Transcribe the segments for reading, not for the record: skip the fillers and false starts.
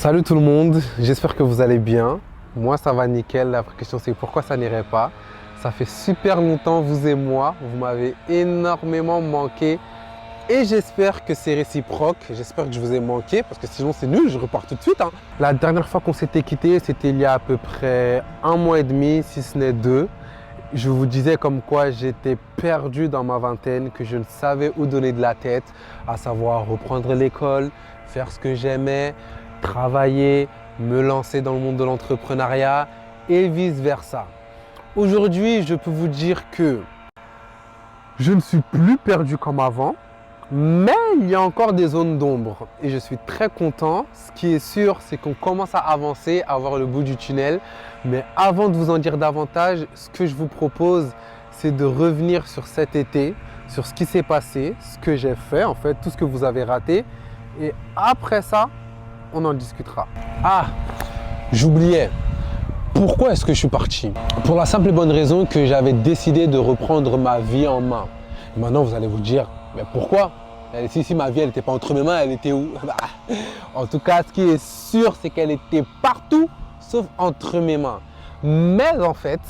Salut tout le monde, j'espère que vous allez bien. Moi ça va nickel, la vraie question c'est pourquoi ça n'irait pas. Ça fait super longtemps, vous et moi, vous m'avez énormément manqué et j'espère que c'est réciproque. J'espère que je vous ai manqué parce que sinon c'est nul, je repars tout de suite. La dernière fois qu'on s'était quitté, c'était il y a à peu près 1 mois et demi, si ce n'est 2. Je vous disais comme quoi j'étais perdu dans ma vingtaine, que je ne savais où donner de la tête, à savoir reprendre l'école, faire ce que j'aimais, travailler, me lancer dans le monde de l'entrepreneuriat et vice-versa. Aujourd'hui, je peux vous dire que je ne suis plus perdu comme avant, mais il y a encore des zones d'ombre et je suis très content. Ce qui est sûr, c'est qu'on commence à avancer, à voir le bout du tunnel. Mais avant de vous en dire davantage, ce que je vous propose, c'est de revenir sur cet été, sur ce qui s'est passé, ce que j'ai fait, en fait, tout ce que vous avez raté. Et après ça, on en discutera. Ah, j'oubliais. Pourquoi est-ce que je suis parti? Pour la simple et bonne raison que j'avais décidé de reprendre ma vie en main. Et maintenant, vous allez vous dire, mais pourquoi? Si ma vie, elle n'était pas entre mes mains, elle était où? En tout cas, ce qui est sûr, c'est qu'elle était partout, sauf entre mes mains. Mais en fait,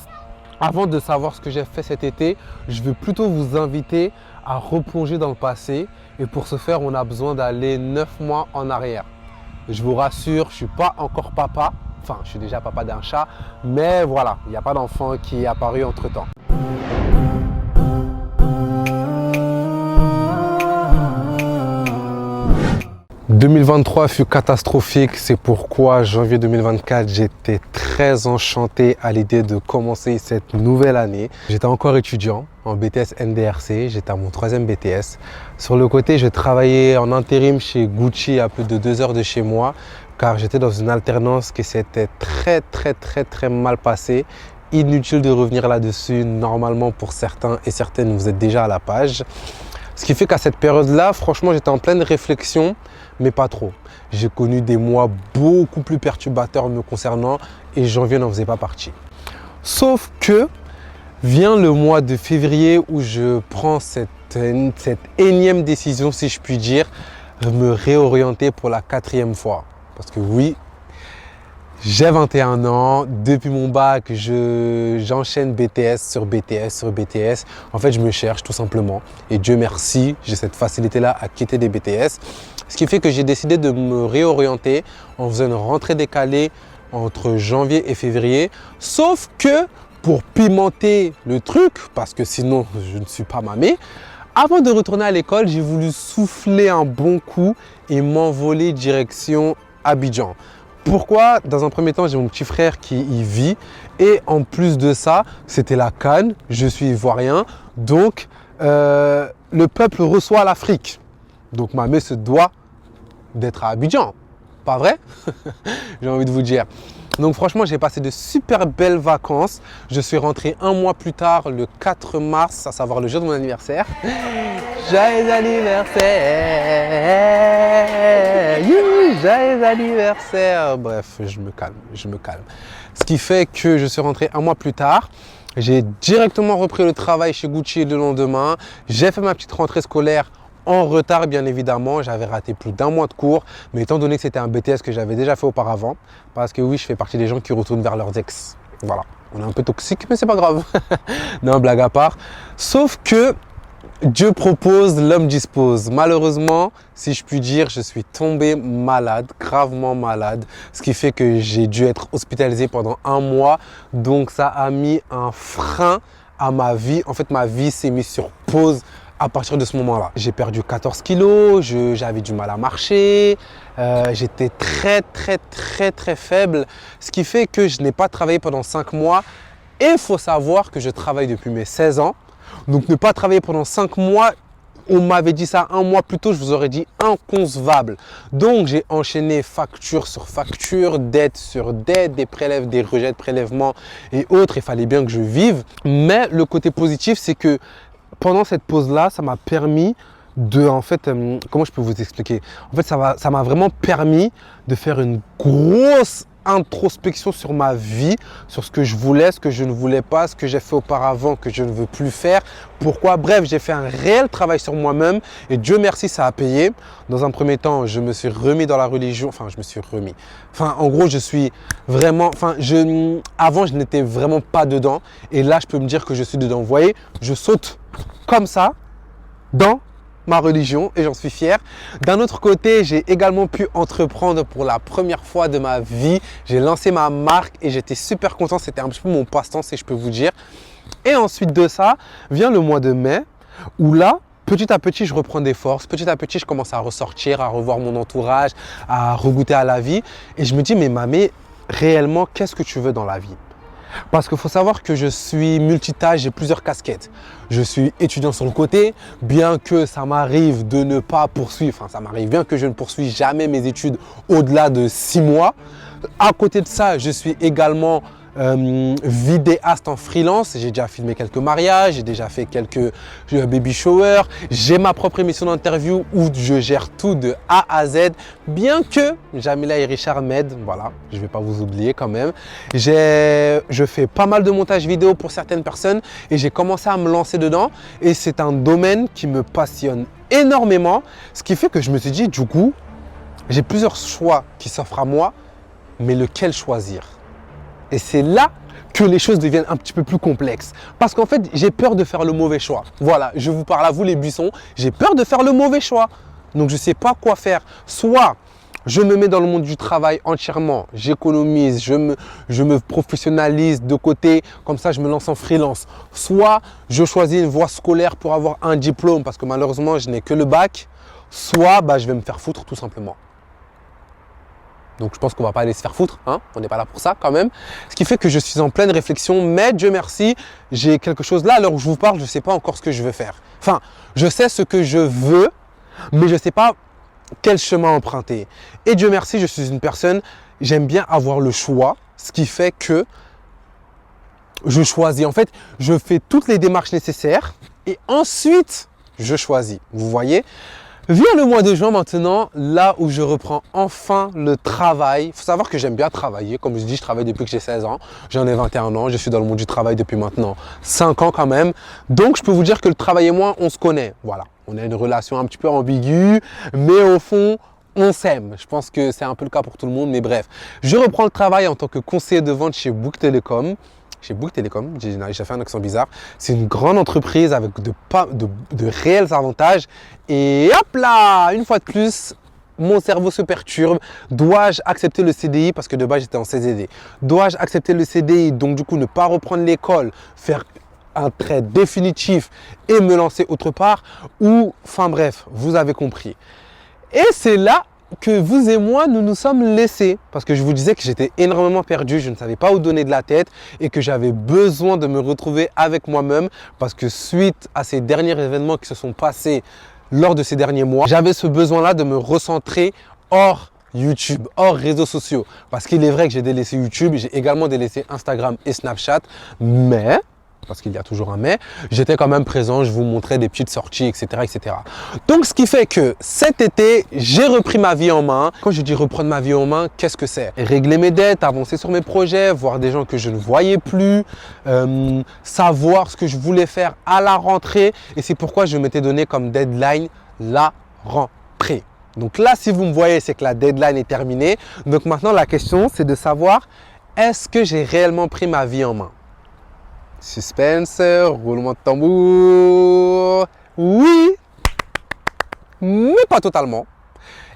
avant de savoir ce que j'ai fait cet été, je veux plutôt vous inviter à replonger dans le passé. Et pour ce faire, on a besoin d'aller 9 mois en arrière. Je vous rassure, je ne suis pas encore papa. Enfin, je suis déjà papa d'un chat. Mais voilà, il n'y a pas d'enfant qui est apparu entre-temps. « 2023 fut catastrophique, c'est pourquoi janvier 2024, j'étais très enchanté à l'idée de commencer cette nouvelle année. J'étais encore étudiant en BTS NDRC, j'étais à mon 3e BTS. Sur le côté, je travaillais en intérim chez Gucci à plus de 2 heures de chez moi, car j'étais dans une alternance qui s'était très mal passée. Inutile de revenir là-dessus, normalement pour certains et certaines, vous êtes déjà à la page. Ce qui fait qu'à cette période-là, franchement, j'étais en pleine réflexion, mais pas trop. J'ai connu des mois beaucoup plus perturbateurs me concernant et janvier n'en faisait pas partie. Sauf que vient le mois de février où je prends cette énième décision, si je puis dire, de me réorienter pour la 4e fois. Parce que oui, j'ai 21 ans, depuis mon bac, j'enchaîne BTS sur BTS sur BTS. En fait, je me cherche tout simplement. Et Dieu merci, j'ai cette facilité-là à quitter des BTS. Ce qui fait que j'ai décidé de me réorienter en faisant une rentrée décalée entre janvier et février. Sauf que pour pimenter le truc, parce que sinon je ne suis pas mamé, Avant de retourner à l'école, j'ai voulu souffler un bon coup et m'envoler direction Abidjan. Pourquoi? Dans un premier temps, j'ai mon petit frère qui y vit et en plus de ça, c'était la CAN, je suis ivoirien, donc le peuple reçoit l'Afrique. Donc ma mère se doit d'être à Abidjan, pas vrai? J'ai envie de vous dire. Donc franchement, j'ai passé de super belles vacances. Je suis rentré un mois plus tard, le 4 mars, à savoir le jour de mon anniversaire. Joyeux anniversaire! Joyeux anniversaire! Bref, je me calme. Ce qui fait que je suis rentré un mois plus tard. J'ai directement repris le travail chez Gucci le lendemain. J'ai fait ma petite rentrée scolaire en retard, bien évidemment. J'avais raté plus d'un mois de cours, mais étant donné que c'était un BTS que j'avais déjà fait auparavant, parce que oui, je fais partie des gens qui retournent vers leurs ex. Voilà, on est un peu toxique, mais c'est pas grave. Non, blague à part. Sauf que Dieu propose, l'homme dispose. Malheureusement, si je puis dire, je suis tombé malade, gravement malade, ce qui fait que j'ai dû être hospitalisé pendant un mois. Donc ça a mis un frein à ma vie. En fait, ma vie s'est mise sur pause à partir de ce moment-là. J'ai perdu 14 kilos, j'avais du mal à marcher, j'étais très faible, ce qui fait que je n'ai pas travaillé pendant 5 mois. Et il faut savoir que je travaille depuis mes 16 ans. Donc ne pas travailler pendant 5 mois, on m'avait dit ça un mois plus tôt, je vous aurais dit inconcevable. Donc j'ai enchaîné facture sur facture, dette sur dette, des prélèves, des rejets de prélèvements et autres. Il fallait bien que je vive. Mais le côté positif, c'est que pendant cette pause-là, ça m'a permis de, en fait, comment je peux vous expliquer? En fait, ça m'a vraiment permis de faire une grosse introspection sur ma vie, sur ce que je voulais, ce que je ne voulais pas, ce que j'ai fait auparavant, que je ne veux plus faire. Pourquoi? Bref, j'ai fait un réel travail sur moi-même et Dieu merci, ça a payé. Dans un premier temps, je me suis remis dans la religion. Enfin, je me suis remis. Enfin, en gros, je suis vraiment… avant, je n'étais vraiment pas dedans. Et là, je peux me dire que je suis dedans. Vous voyez, je saute comme ça dans ma religion et j'en suis fier. D'un autre côté, j'ai également pu entreprendre pour la première fois de ma vie. J'ai lancé ma marque et j'étais super content. C'était un petit peu mon passe-temps, si je peux vous dire. Et ensuite de ça, vient le mois de mai où là, petit à petit, je reprends des forces. Petit à petit, je commence à ressortir, à revoir mon entourage, à regoûter à la vie. Et je me dis, mais mamie, réellement, qu'est-ce que tu veux dans la vie? Parce qu'il faut savoir que je suis multitâche, j'ai plusieurs casquettes. Je suis étudiant sur le côté, bien que ça m'arrive de ne pas poursuivre, enfin ça m'arrive bien que je ne poursuis jamais mes études au-delà de 6 mois. À côté de ça, je suis également vidéaste en freelance. J'ai déjà filmé quelques mariages, j'ai déjà fait quelques baby showers. J'ai ma propre émission d'interview où je gère tout de A à Z. Bien que Jamila et Richard m'aident, voilà, je ne vais pas vous oublier quand même. Je fais pas mal de montage vidéo pour certaines personnes et j'ai commencé à me lancer dedans. Et c'est un domaine qui me passionne énormément. Ce qui fait que je me suis dit, du coup, j'ai plusieurs choix qui s'offrent à moi, mais lequel choisir? Et c'est là que les choses deviennent un petit peu plus complexes. Parce qu'en fait, j'ai peur de faire le mauvais choix. Voilà, je vous parle à vous les buissons, j'ai peur de faire le mauvais choix. Donc, je ne sais pas quoi faire. Soit je me mets dans le monde du travail entièrement, j'économise, je me professionnalise de côté, comme ça je me lance en freelance. Soit je choisis une voie scolaire pour avoir un diplôme parce que malheureusement, je n'ai que le bac. Soit je vais me faire foutre tout simplement. Donc, je pense qu'on ne va pas aller se faire foutre, hein, on n'est pas là pour ça quand même. Ce qui fait que je suis en pleine réflexion, mais Dieu merci, j'ai quelque chose là, à l'heure où je vous parle, je ne sais pas encore ce que je veux faire. Enfin, je sais ce que je veux, mais je ne sais pas quel chemin emprunter. Et Dieu merci, je suis une personne, j'aime bien avoir le choix, ce qui fait que je choisis. En fait, je fais toutes les démarches nécessaires et ensuite, je choisis. Vous voyez ? Vient le mois de juin maintenant, là où je reprends enfin le travail. Il faut savoir que j'aime bien travailler. Comme je dis, je travaille depuis que j'ai 16 ans. J'en ai 21 ans. Je suis dans le monde du travail depuis maintenant 5 ans quand même. Donc, je peux vous dire que le travail et moi, on se connaît. Voilà. On a une relation un petit peu ambiguë, mais au fond, on s'aime. Je pense que c'est un peu le cas pour tout le monde, mais bref. Je reprends le travail en tant que conseiller de vente chez Bouygues Télécom. Chez Bouygues Télécom, j'ai fait un accent bizarre. C'est une grande entreprise avec de réels avantages. Et hop là, une fois de plus, mon cerveau se perturbe. Dois-je accepter le CDI parce que de base j'étais en CDD? Dois-je accepter le CDI, donc du coup ne pas reprendre l'école, faire un trait définitif et me lancer autre part, ou, enfin bref, vous avez compris. Et c'est là que vous et moi, nous nous sommes laissés. Parce que je vous disais que j'étais énormément perdu, je ne savais pas où donner de la tête et que j'avais besoin de me retrouver avec moi-même. Parce que suite à ces derniers événements qui se sont passés lors de ces derniers mois, j'avais ce besoin-là de me recentrer hors YouTube, hors réseaux sociaux. Parce qu'il est vrai que j'ai délaissé YouTube, j'ai également délaissé Instagram et Snapchat, mais, parce qu'il y a toujours un mais, j'étais quand même présent, je vous montrais des petites sorties, etc., etc. Donc, ce qui fait que cet été, j'ai repris ma vie en main. Quand je dis reprendre ma vie en main, qu'est-ce que c'est? Régler mes dettes, avancer sur mes projets, voir des gens que je ne voyais plus, savoir ce que je voulais faire à la rentrée. Et c'est pourquoi je m'étais donné comme deadline la rentrée. Donc là, si vous me voyez, c'est que la deadline est terminée. Donc maintenant, la question, c'est de savoir, est-ce que j'ai réellement pris ma vie en main? Suspense, roulement de tambour. Oui, mais pas totalement.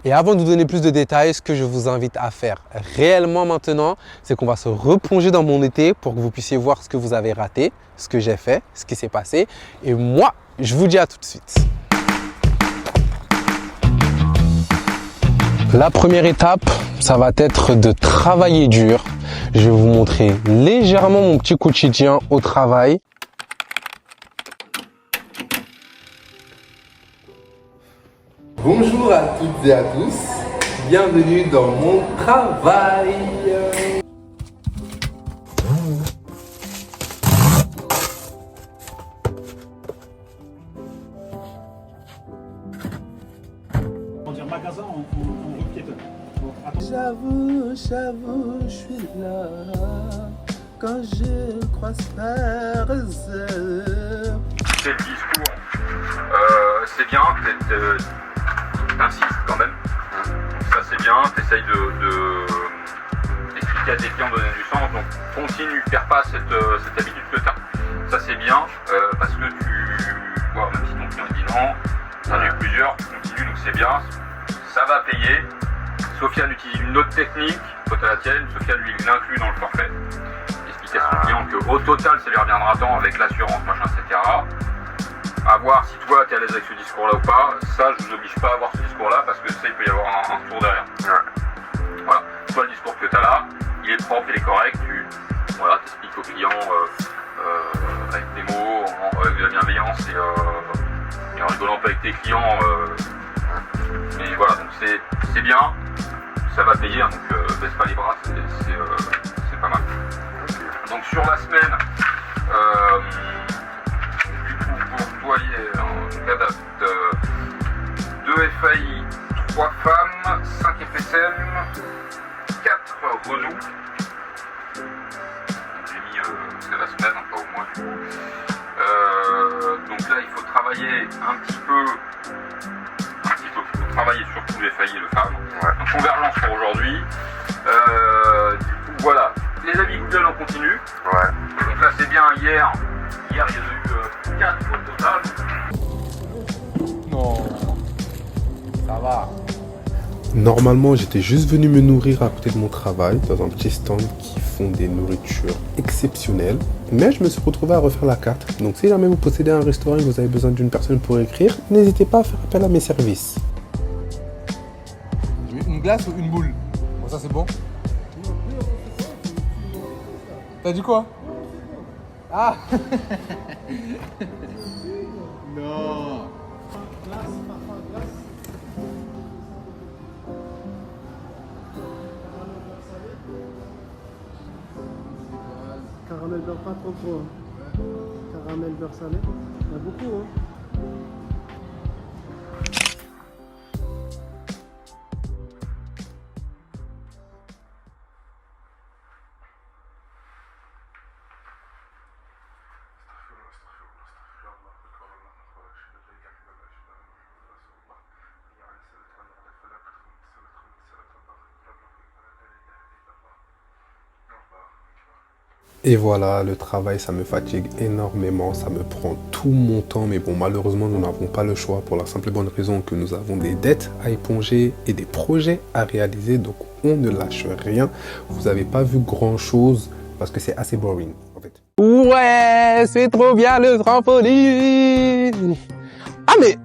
Et avant de vous donner plus de détails, ce que je vous invite à faire réellement maintenant, c'est qu'on va se replonger dans mon été pour que vous puissiez voir ce que vous avez raté, ce que j'ai fait, ce qui s'est passé. Et moi, je vous dis à tout de suite. La première étape, ça va être de travailler dur. Je vais vous montrer légèrement mon petit quotidien au travail. Bonjour à toutes et à tous, bienvenue dans mon travail. Magasin en rue piétonne. J'avoue, je suis là quand je croise Perse. C'est le discours, c'est bien, t'insistes quand même, ça c'est bien, t'essayes d'expliquer à tes clients, donner du sens, donc continue, perds pas cette habitude que t'as. Ça c'est bien, parce que même si ton client dit non, t'en as eu plusieurs, tu continues, donc c'est bien, ça va payer. Sofiane utilise une autre technique, toi t'as la tienne, Sofiane lui il l'inclut dans le forfait. Expliquer à son client qu'au total ça lui reviendra tant avec l'assurance, machin, etc. À voir si toi t'es à l'aise avec ce discours là ou pas, ça je vous oblige pas à avoir ce discours là parce que ça il peut y avoir un retour derrière. Voilà, toi le discours que t'as là, il est propre, il est correct, t'expliques au client avec des mots, avec de la bienveillance et en rigolant pas avec tes clients. Mais voilà, donc c'est bien, ça va payer, hein, donc baisse pas les bras, c'est pas mal. Donc sur la semaine, du coup pour toi, en cadastre, 2 FAI, 3 femmes, 5 FSM, 4 Renault. J'ai mis c'est la semaine, pas au mois du coup. Donc là il faut travailler un petit peu. Travailler sur tous les FAI et le FAM. Donc convergence pour aujourd'hui. Du coup voilà, les avis Google en continu. Donc là c'est bien, hier il y en a eu 4 au total. Non, ça va. Normalement, j'étais juste venu me nourrir à côté de mon travail, dans un petit stand qui font des nourritures exceptionnelles. Mais je me suis retrouvé à refaire la carte. Donc si jamais vous possédez un restaurant et que vous avez besoin d'une personne pour écrire, n'hésitez pas à faire appel à mes services. Une glace ou une boule? Bon, ça c'est bon. T'as dit quoi? Ah. Non. Caramel beurre pas trop trop. Caramel beurre salé. Il y en a beaucoup hein. Et voilà, le travail, ça me fatigue énormément, ça me prend tout mon temps. Mais bon, malheureusement, nous n'avons pas le choix pour la simple et bonne raison que nous avons des dettes à éponger et des projets à réaliser. Donc, on ne lâche rien. Vous n'avez pas vu grand-chose parce que c'est assez boring, en fait. Ouais, c'est trop bien le trampoline. Ah mais,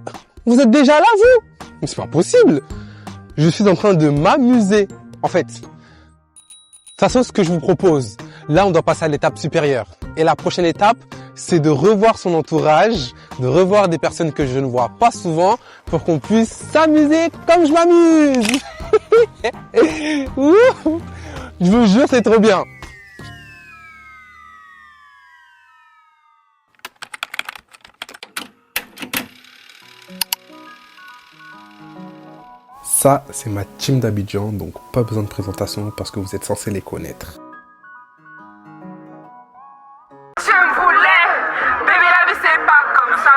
vous êtes déjà là vous? Mais c'est pas possible. Je suis en train de m'amuser. En fait, de toute façon, ce que je vous propose, là on doit passer à l'étape supérieure. Et la prochaine étape, c'est de revoir son entourage, de revoir des personnes que je ne vois pas souvent pour qu'on puisse s'amuser comme je m'amuse. Je vous jure, c'est trop bien. Ça, c'est ma team d'Abidjan, donc pas besoin de présentation parce que vous êtes censés les connaître. Je me voulais, bébé la vie c'est pas comme ça.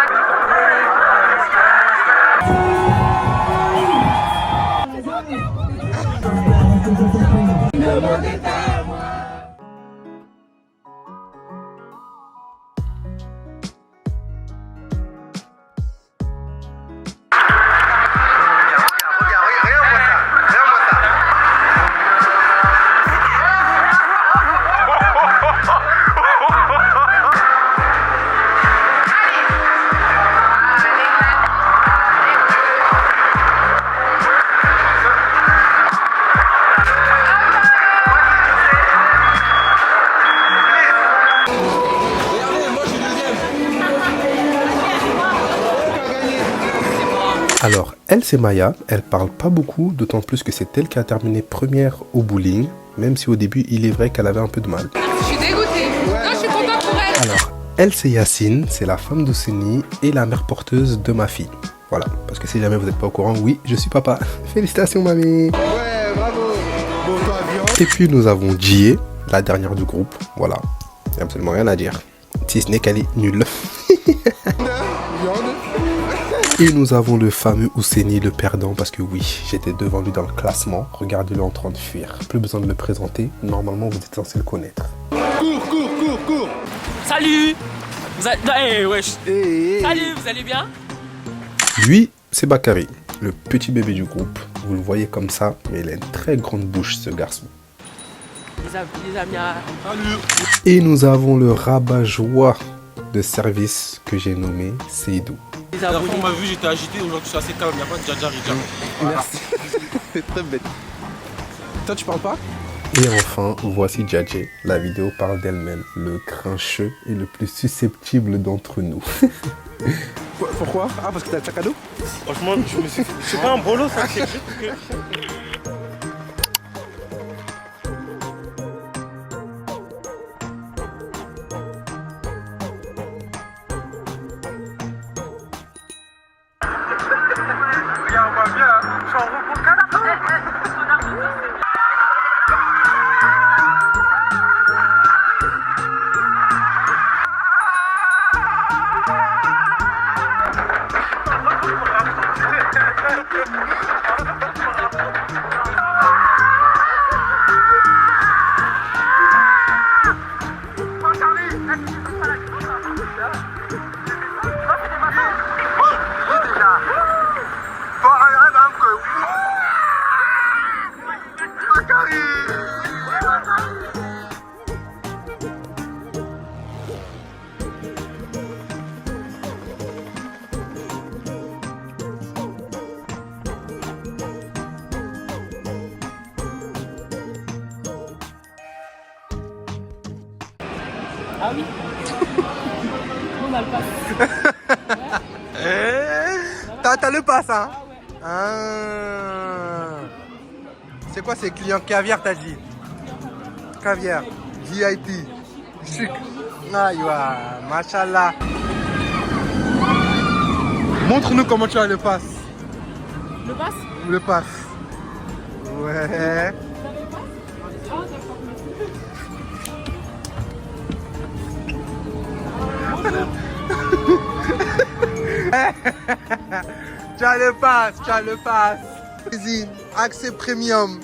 Alors, elle c'est Maya, elle parle pas beaucoup, d'autant plus que c'est elle qui a terminé première au bowling, même si au début il est vrai qu'elle avait un peu de mal. Je suis dégoûtée. Non, je suis contente pour elle. Alors, elle c'est Yacine, c'est la femme d'Ousseni et la mère porteuse de ma fille. Voilà, parce que si jamais vous n'êtes pas au courant, oui, je suis papa. Félicitations mamie. Ouais, bravo. Bon, toi, avion. Et puis nous avons Jie, la dernière du groupe, voilà, il n'y a absolument rien à dire, si ce n'est qu'elle est nulle. Viande. Et nous avons le fameux Ousseni, le perdant, parce que oui, j'étais devant lui dans le classement. Regardez-le en train de fuir. Plus besoin de le présenter. Normalement, vous êtes censé le connaître. Cours. Salut. Vous allez... wesh. Hey. Salut, vous allez bien? Lui, c'est Bakary, le petit bébé du groupe. Vous le voyez comme ça, mais il a une très grande bouche, ce garçon. Les amis, salut. Et nous avons le rabat-joie de service que j'ai nommé Seydou. Les La dernière abonnés. fois, on m'a vu, j'étais agité, aujourd'hui je suis assez calme, il n'y a pas de djadja ridja. Merci. C'est très bête. Toi, tu parles pas? Et enfin, voici Djadjé. La vidéo parle d'elle-même, le grincheux et le plus susceptible d'entre nous. Pourquoi? Ah, parce que t'as le sac à dos? Franchement, je me suis... C'est pas un bolo ça, c'est juste que... Ah oui. On a le pass. T'as le pass, hein? Ah ouais. Ah. C'est quoi ces clients caviar, t'as dit? Caviar, VIP, chic. Aïwa, machallah. Montre-nous comment tu as le pass. Le pass? Le pass. Ouais. Tu as le pass, tu as le pass. Cuisine, accès premium.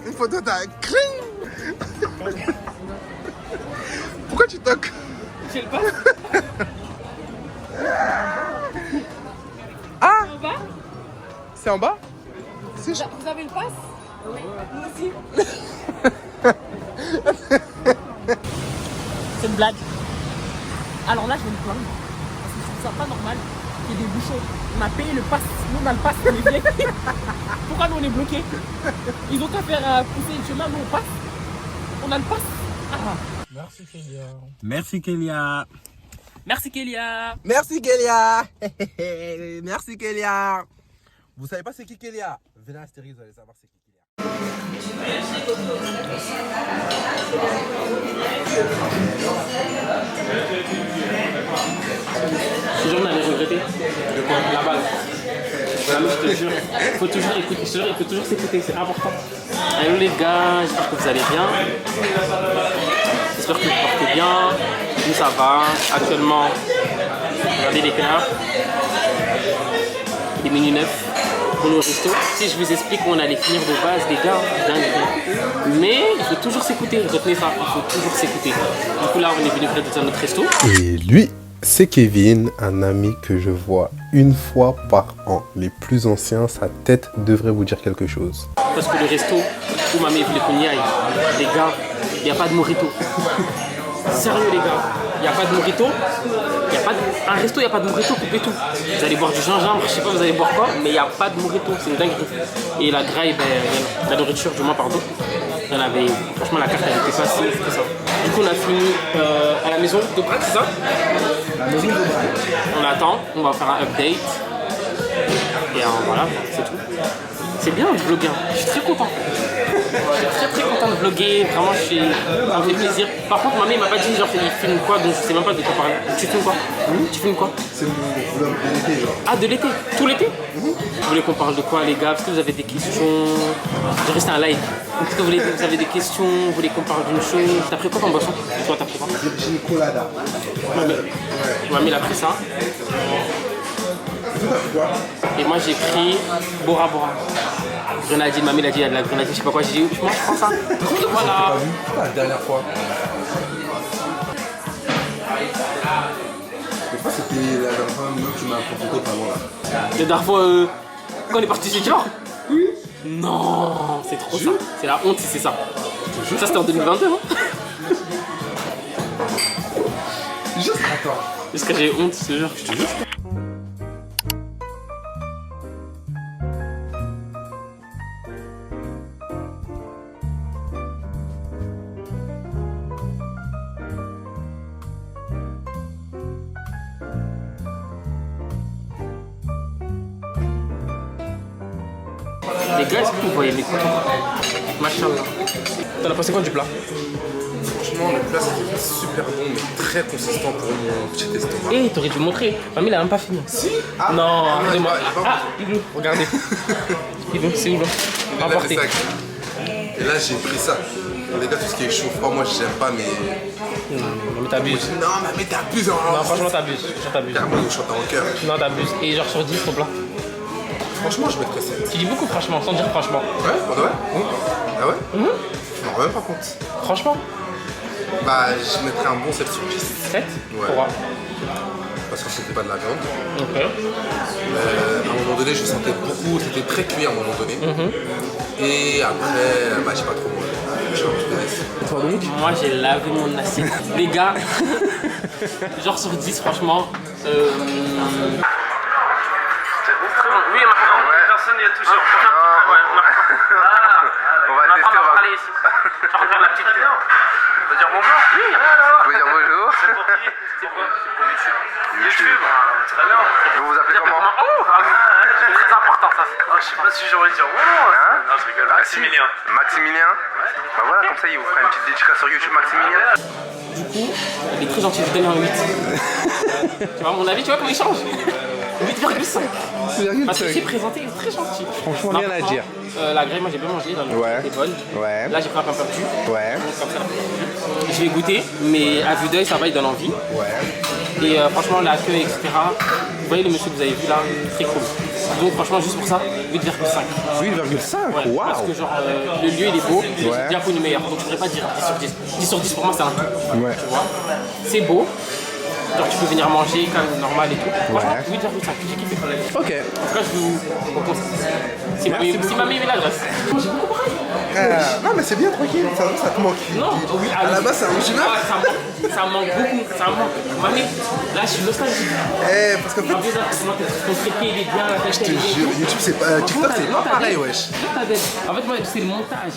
Une photo d'un cring. Pourquoi tu toques? J'ai le pass. Ah, En bas? c'est en bas? C'est chaud. Vous avez le pass? Oui. Nous aussi. C'est une blague. Alors là, je vais me plaindre. Parce que je trouve ça pas normal qu'il y ait des bouchons. On a payé le pass. Nous, on a le pass pour les VIP. Pourquoi nous, on est bloqués? Ils ont qu'à faire pousser le chemin. Nous, on passe. On a le pass. Ah. Merci Kélia. Merci Kélia. Merci Kélia. Merci Kélia. Merci Kélia. Vous savez pas c'est qui Kélia? Venez à Astérix, vous allez savoir c'est qui Kélia. Ce jour, on avait regretté. De quoi? La balle. Vraiment, je te jure. Il faut toujours écouter. Je te jure, il faut toujours s'écouter, c'est important. Hello les gars, j'espère que vous allez bien. J'espère que vous portez bien. Nous, ça va. Actuellement, regardez l'éclair. Il est minuit 9. Pour nos restos. Si je vous explique où on allait finir de base, les gars, dingue. Mais il faut toujours s'écouter. Retenez ça, il faut toujours s'écouter. Du coup, là, on est venu près de notre resto. Et lui, c'est Kevin, un ami que je vois une fois par an. Les plus anciens, sa tête devrait vous dire quelque chose. Parce que le resto où mamie voulait qu'on y aille, les gars, il n'y a pas de mojito. Sérieux, les gars, il n'y a pas de mojito. Un resto, il n'y a pas de mojito, coupez tout. Vous allez boire du gingembre, je sais pas, vous allez boire quoi, mais il n'y a pas de mojito, c'est une dinguerie. Et la graille, la nourriture, du moins, pardon, il y en avait, franchement, la carte, elle était pas si que ça. Du coup, on a fini à la maison de Braque, c'est ça? La maison de Braque. On attend, on va faire un update. Et voilà, c'est tout. C'est bien de vlogger, je suis très content. Je suis très content de vlogger, vraiment ça me fait plaisir. Par contre, mamie m'a pas dit genre il filme quoi, donc je sais même pas de quoi parler. Tu filmes quoi? Tu filmes quoi? C'est mon vlog de l'été genre. Ah, de l'été? Tout l'été? Vous voulez qu'on parle de quoi les gars? Est-ce que vous avez des questions? Je reste un live. Est-ce que vous avez des questions? Vous voulez qu'on parle d'une chose? T'as pris quoi comme boisson? Toi t'as pris quoi? J'ai une colada. Mamie il a pris ça. Et moi j'ai pris Bora Bora. Grenadine, mamie l'a dit, il y a de la grenadine, je sais pas quoi, j'ai dit, moi je prends ça. Voilà. La dernière fois. Je crois que c'était la dernière fois que tu m'as proposé pas loin là. La dernière fois, quand on est parti chez Dior? Oui. Non, c'est trop ça. C'est la honte si c'est ça. Ça c'était en 2022, hein. Juste attends. Est-ce que j'ai honte, je te jure? Je te jure. Les gars, est-ce que vous voyez mes coutons? Machallah. T'en as pensé quoi du plat? Franchement, le plat c'était super bon, mais très consistant pour mon petit estomac. Eh, t'aurais dû montrer. Mamie, elle a même pas fini. Si? Non, regardez-moi. Ah, Igloo, regardez. Igloo, c'est où là? Emporté. Et là, j'ai pris ça. Les gars, tout ce qui est chaud froid, moi j'aime pas, mais. Non, mais t'abuses. Non, mais t'abuses. Non, franchement, t'abuses. T'abuses. Carrément, il chante en cœur. Non, t'abuses. Et genre sur 10 ton plat? Franchement, je mettrais 7. Tu dis beaucoup, franchement, sans dire franchement. Ouais, pour de vrai? Ah ouais? Je m'en rends même pas compte. Franchement? Bah, je mettrais un bon 7 sur 10. 7? Ouais. Pourquoi? Parce que c'était pas de la viande. Ok. À un moment donné, je sentais beaucoup, c'était très cuit à un moment donné. Et après, bah, j'ai pas trop mangé. J'ai un petit peu. Toi donc? Moi, j'ai lavé mon assiette. Les gars, genre sur 10, franchement. Oui, personne n'y a touché. On va tester, on va parler ici. Je vais faire la petite pub. On va dire bonjour. Oui, alors. Vous pouvez dire bonjour. C'est pour qui? C'est pour YouTube. YouTube, très bien. Vous vous appelez comment? Oh, c'est très important ça. Je sais pas si j'aurais dit bonjour. Non, je rigole. Maximilien. Maximilien? Bah voilà, comme ça il vous fera une petite dédicace sur YouTube, Maximilien. Du coup, il est très gentil, je donne un 8. Tu vois, mon avis, tu vois comment il change? 8,5. Parce que c'est présenté, il est très gentil. Franchement, rien à dire. La graille, moi j'ai bien mangé, elle était bonne. Ouais. Là, j'ai pris un peu perdu. Ouais. Comme ça, je vais goûter, mais à vue d'œil, ça va, il donne envie. Ouais. Et franchement, la queue, etc. Vous voyez le monsieur que vous avez vu là, très cool. Donc, franchement, juste pour ça, 8,5. 8,5. Ouais, Waouh. parce que genre, le lieu il est beau, le Ouais. diapo il est meilleur. Donc, je pourrais pas dire 10 sur 10. 10 sur 10 pour moi, c'est un. Ouais. Tu vois, c'est beau. Genre tu peux venir manger quand même normal et tout. Franchement, 8,5, j'ai kiffé. Ok. En tout cas, je vous conseille. Si mamie met l'adresse. J'ai beaucoup parlé. Non, mais c'est bien, tranquille, ça te manque. Non, oui, À la base, c'est un youtubeur. Ça manque beaucoup, ça manque. Mamie, là, je suis nostalgique. Parce qu'en fait, En plus, là, ton friquet, il est bien. je te jure, YouTube, c'est pas, TikTok, c'est pas pareil, wesh. En fait, moi, c'est le montage.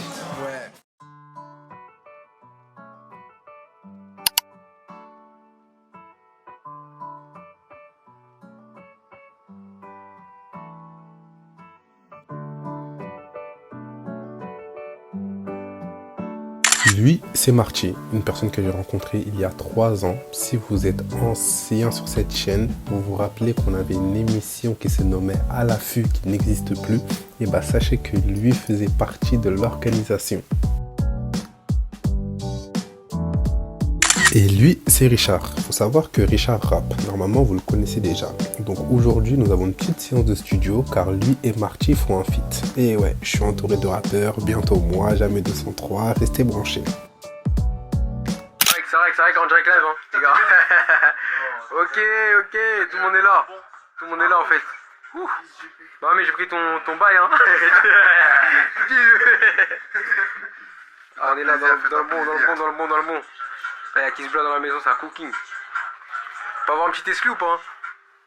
Lui, c'est Marty, une personne que j'ai rencontrée il y a 3 ans. Si vous êtes ancien sur cette chaîne, vous vous rappelez qu'on avait une émission qui se nommait À l'affût, qui n'existe plus. Et bah sachez que lui faisait partie de l'organisation. Et lui, c'est Richard. Il faut savoir que Richard rappe. Normalement, vous le connaissez déjà. Donc aujourd'hui, nous avons une petite séance de studio car lui et Marty font un feat. Et ouais, je suis entouré de rappeurs. Bientôt moi, jamais 203. Restez branchés. C'est vrai qu'on dirait que live, hein, les gars. Ok, tout le monde est là. Tout le monde est là en fait. Ouh. Bah mais j'ai pris ton bail, hein. Ah, on est là dans le bon. Il y a Kiss Blood dans la maison, c'est un cooking. Pas avoir un petit exclu ou pas, hein?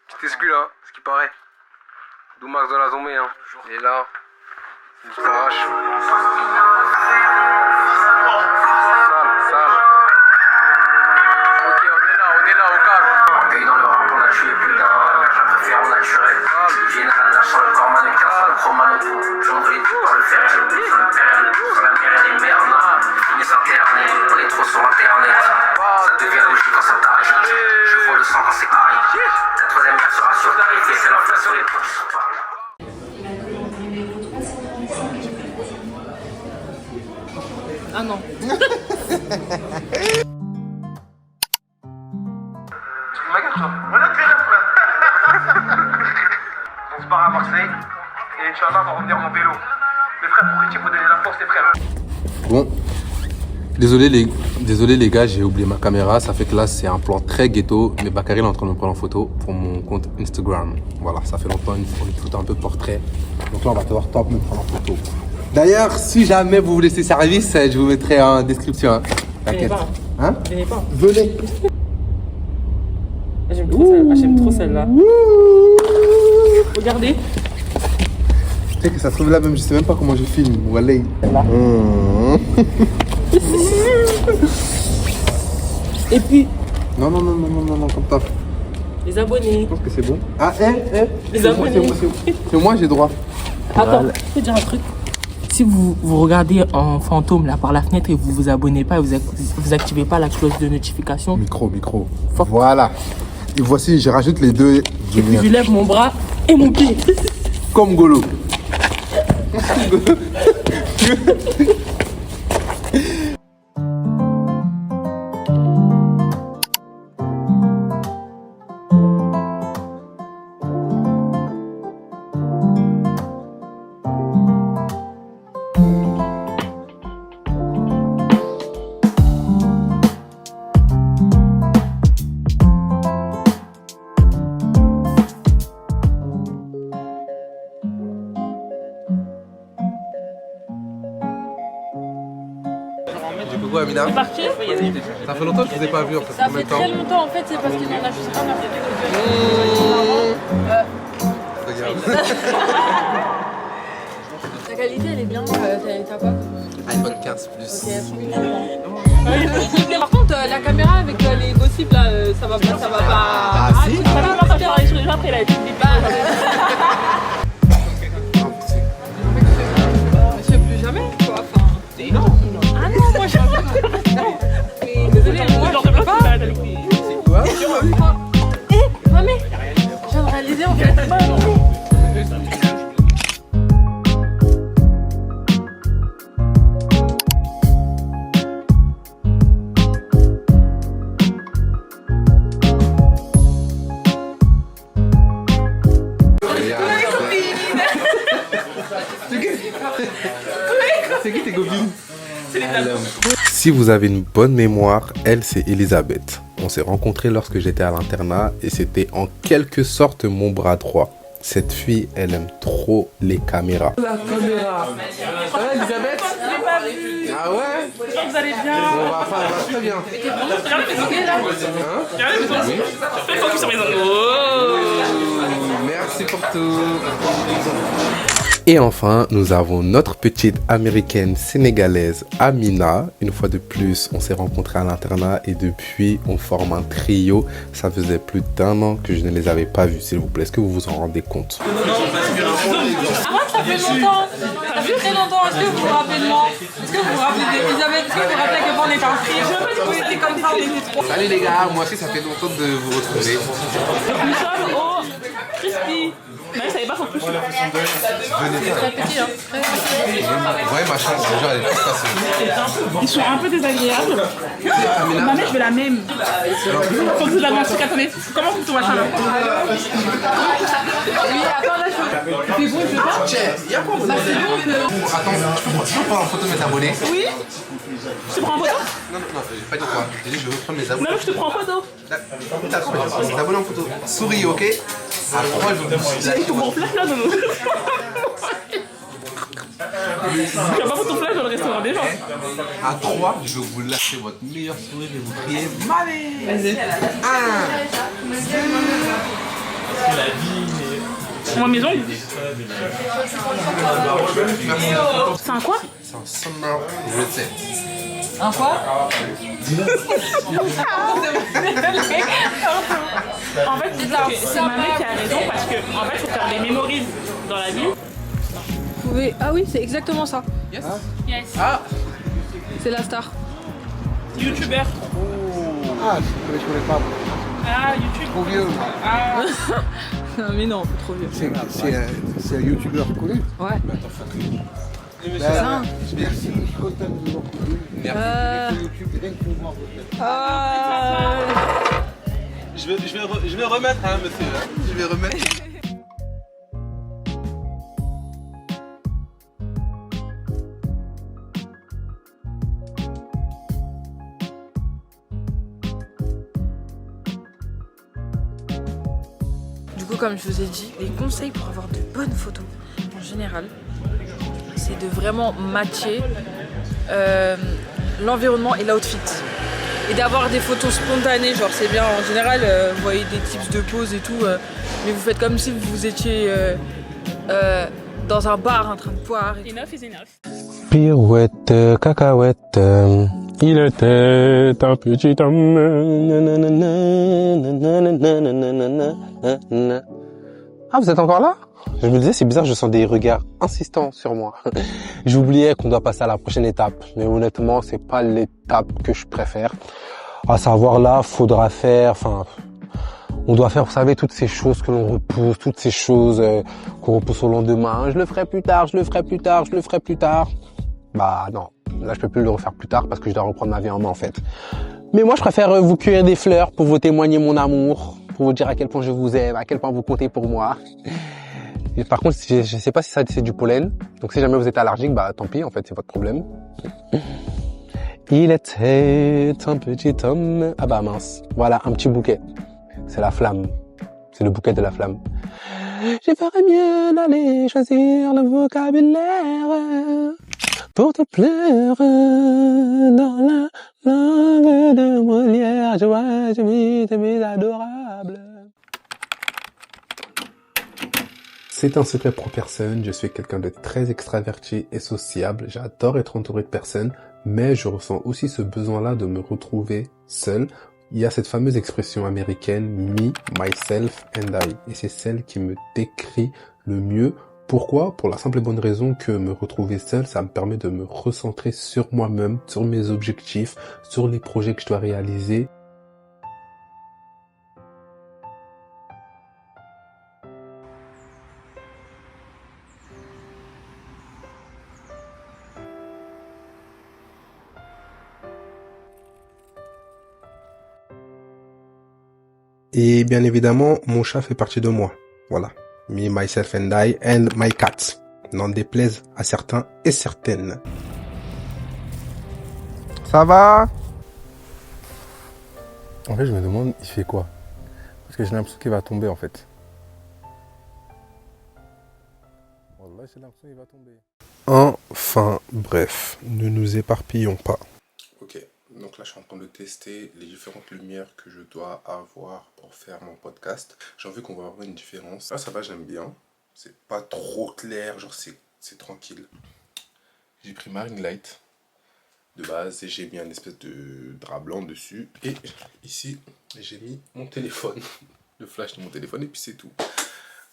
Petit exclu là, ce qui paraît. D'où Max de la Zombie, hein. Il est là. Il se arrache. Sale. Ok, on est là, au calme. Orgueil dans le rap, on a tué plus d'un. Je préfère au naturel. J'ai une rana sur le corps mannequin, sur le chromano. J'envoie tout par le fer, sur le péril. Sur la mer et les merdes. Les internés, on est trop sur internet. Ça devient logique quand ça t'arrive. Je vois le sang quand c'est pareil. La troisième guerre sera sur Paris. Et c'est l'inflation, les produits sont pas. Ah non. Voilà tes rêves, frère. On se barre à Marseille. Et Inch'Allah, on va revenir en vélo. Mais frère, pour Richie, faut donner la force, les frères. Bon, désolé les gars, j'ai oublié ma caméra. Ça fait que là, c'est un plan très ghetto. Mais Bakary est en train de me prendre en photo pour mon compte Instagram. Voilà, ça fait longtemps, une photo un peu portrait. Donc là, on va te voir top me prendre en photo. D'ailleurs, si jamais vous voulez laisser service, je vous mettrai en description. Hein. T'inquiète. Hein? Venez pas. Venez. J'aime trop celle-là. Regardez. Tu sais que ça se trouve là même, je sais même pas comment je filme. Voilà. Et puis, Non, comme ça. les abonnés. Je pense que c'est bon. Ah, Les c'est abonnés. C'est moi, j'ai droit. Attends, je peux dire un truc. Si vous regardez en fantôme là par la fenêtre et vous vous abonnez pas, vous activez pas la cloche de notification. Micro. Voilà. Et voici, je rajoute les deux du Et puis mien. je lève mon bras et mon pied. Comme Golo. Du coup, quoi, Amina? C'est parti. Ça fait longtemps que je vous ai pas vu en fait. Ça Combien fait de temps? très longtemps en fait, c'est parce qu'il en a juste rien à faire. Regarde. La qualité elle est bien, t'as quoi? iPhone 15 Plus. Par contre, la caméra avec les gossips là, ça va pas. Ah si. Ça va pas parler sur les gens après, il a été Monsieur, plus jamais quoi. Enfin, non. Ah non, moi je. Désolé, moi je peux pas. C'est quoi? Mamie, je viens de réaliser en fait. C'est qui tes copines? Si vous avez une bonne mémoire, elle c'est Elisabeth. On s'est rencontrés lorsque j'étais à l'internat et c'était en quelque sorte mon bras droit. Cette fille, elle aime trop les caméras. La caméra. Ça va, Elisabeth? Je l'ai pas vu. Ah ouais? J'espère que vous allez bien. On va très bien. Regardez mes ongles là. Regardez mes ongles. Fais focus sur mes ongles. Oh. Merci pour tout. Et enfin, nous avons notre petite américaine sénégalaise Amina. Une fois de plus, on s'est rencontrés à l'internat et depuis, on forme un trio. Ça faisait plus d'1 an que je ne les avais pas vus, s'il vous plaît. Est-ce que vous vous en rendez compte? Ah ouais, ça fait longtemps. Ça fait très longtemps. Est-ce que vous vous rappelez de moi? Est-ce que vous vous rappelez d'Elisabeth? Est-ce que vous vous rappelez à quel point on était en crise? C'était comme ça, on était trois. Salut les gars, moi aussi ça fait longtemps de vous retrouver. Nous sommes au Crispy. Mais je savais pas qu'on plus. Venez Très petit, hein. Très petit. Ouais, ma chance, déjà elle est toute facile. Ils sont un peu désagréables. Ma mère, je veux la même. Faut que vous la montriez. Attendez, comment vous machin là? Oui, attends, là, je fais beau, je veux pas. Tiens, y'a quoi vous avez? Attends, je peux prendre en photo mes abonnés? Oui. Je te prends en photo? Non, j'ai pas dit quoi. J'ai dit je veux prendre mes abonnés. Non, je te prends en photo. Mes abonnés en photo. Souris, ok? À 3, je veux J'ai ton bon flash là, non. Tu vas pas pour ton flash dans le restaurant des gens. À 3, je vais vous lâcher votre meilleur sourire et vous criez Malé. Vas-y. 1. Moi, maison. C'est un quoi? C'est un summer reset. Un quoi? En fait, c'est ma mère qui a raison parce que en fait, faut faire des mémories dans la vie. Vous pouvez... Ah oui, c'est exactement ça. Yes. Yes. Ah. C'est la star. Youtubeur. Ah, je connais pas. Ah, YouTube. Trop vieux. Ah. Mais non, trop vieux. C'est un youtubeur connu. Ouais. C'est ça. Merci, je suis content de vous retrouver. YouTube, rien que pour voir peut-être. Je vais remettre, hein, monsieur. Je vais remettre. Du coup, comme je vous ai dit, les conseils pour avoir de bonnes photos, en général, c'est de vraiment matcher l'environnement et l'outfit. Et d'avoir des photos spontanées, genre c'est bien, en général, vous voyez des tips de pose et tout, mais vous faites comme si vous étiez dans un bar en train de boire. Enough is enough. Pirouette, cacahuète, il était un petit homme. Ah, vous êtes encore là? Je me disais, c'est bizarre, je sens des regards insistants sur moi. J'oubliais qu'on doit passer à la prochaine étape. Mais honnêtement, c'est pas l'étape que je préfère. À savoir là, faudra faire, on doit faire, vous savez, toutes ces choses que l'on repousse, toutes ces choses qu'on repousse au lendemain. Je le ferai plus tard, je le ferai plus tard, je le ferai plus tard. Bah non, là je peux plus le refaire plus tard parce que je dois reprendre ma vie en main en fait. Mais moi je préfère vous cueillir des fleurs pour vous témoigner mon amour, pour vous dire à quel point je vous aime, à quel point vous comptez pour moi. Et par contre, je sais pas si ça c'est du pollen, donc si jamais vous êtes allergique, bah tant pis, en fait c'est votre problème. Il était un petit homme. Ah bah mince, voilà un petit bouquet. C'est la flamme, c'est le bouquet de la flamme. Je ferais mieux d'aller choisir le vocabulaire pour te plaire dans la langue de Molière. Je vois, je m'y adorable. C'est un secret pour personne, je suis quelqu'un de très extraverti et sociable, j'adore être entouré de personnes, mais je ressens aussi ce besoin-là de me retrouver seul. Il y a cette fameuse expression américaine « me, myself and I » et c'est celle qui me décrit le mieux. Pourquoi? Pour la simple et bonne raison que me retrouver seul, ça me permet de me recentrer sur moi-même, sur mes objectifs, sur les projets que je dois réaliser. Et bien évidemment, mon chat fait partie de moi. Voilà. Me, myself and I and my cat. N'en déplaise à certains et certaines. Ça va? En fait, je me demande, il fait quoi? Parce que j'ai l'impression qu'il va tomber, en fait. j'ai l'impression qu'il va tomber. Enfin, bref, ne nous éparpillons pas. Ok, donc là je suis en train de tester les différentes lumières que je dois avoir pour faire mon podcast. J'ai envie qu'on va avoir une différence. Là ça va, j'aime bien. C'est pas trop clair, genre c'est tranquille. J'ai pris ma ring light de base et j'ai mis un espèce de drap blanc dessus. Et ici, j'ai mis mon téléphone, le flash de mon téléphone et puis c'est tout.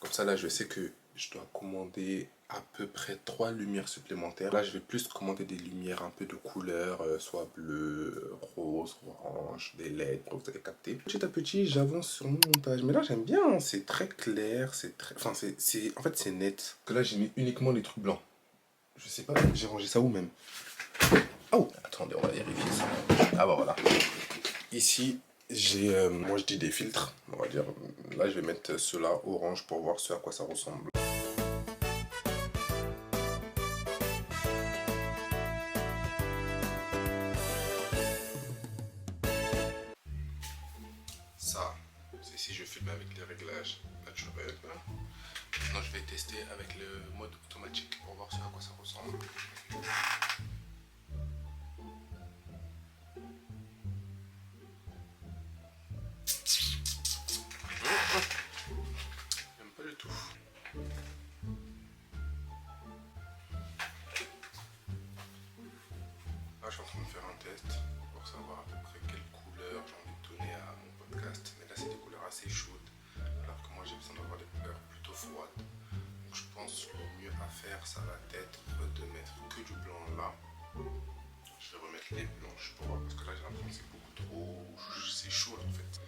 Comme ça là je sais que je dois commander à peu près 3 lumières supplémentaires. Là je vais plus commander des lumières un peu de couleur, soit bleu, rose, orange, des LED, vous avez capté. Petit à petit j'avance sur mon montage. Mais là j'aime bien, hein. C'est très clair, c'est très... Enfin en fait c'est net. Que là j'ai mis uniquement les trucs blancs. Je sais pas, j'ai rangé ça où même. Oh, attendez, on va vérifier ça. Ah bah voilà. Ici, j'ai, moi je dis des filtres, on va dire. Là je vais mettre ceux-là orange pour voir ce à quoi ça ressemble. Ça, c'est si je filme avec les réglages naturels. Maintenant je vais tester avec le mode automatique pour voir ce à quoi ça ressemble. J'aime pas du tout. Là je suis en train de faire un test pour savoir à peu près quelle couleur j'ai envie de donner à mon podcast. Mais là c'est des couleurs assez chaudes, alors que moi j'ai besoin d'avoir des couleurs plutôt froides. Donc je pense que le mieux à faire ça va être de mettre que du blanc là. Je vais remettre les blanches pour voir parce que là j'ai l'impression que c'est beaucoup trop... c'est chaud en fait.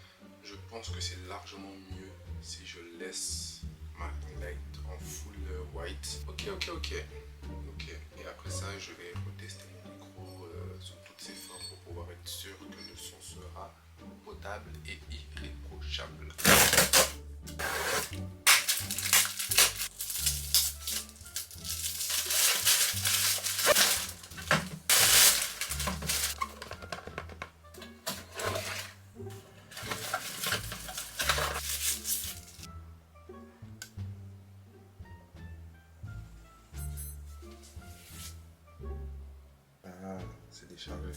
Je pense que c'est largement mieux si je laisse ma light en full white. Ok. Et après ça, je vais retester mon micro sous toutes ses formes pour pouvoir être sûr que le son sera potable et irréprochable. C'est déchargé.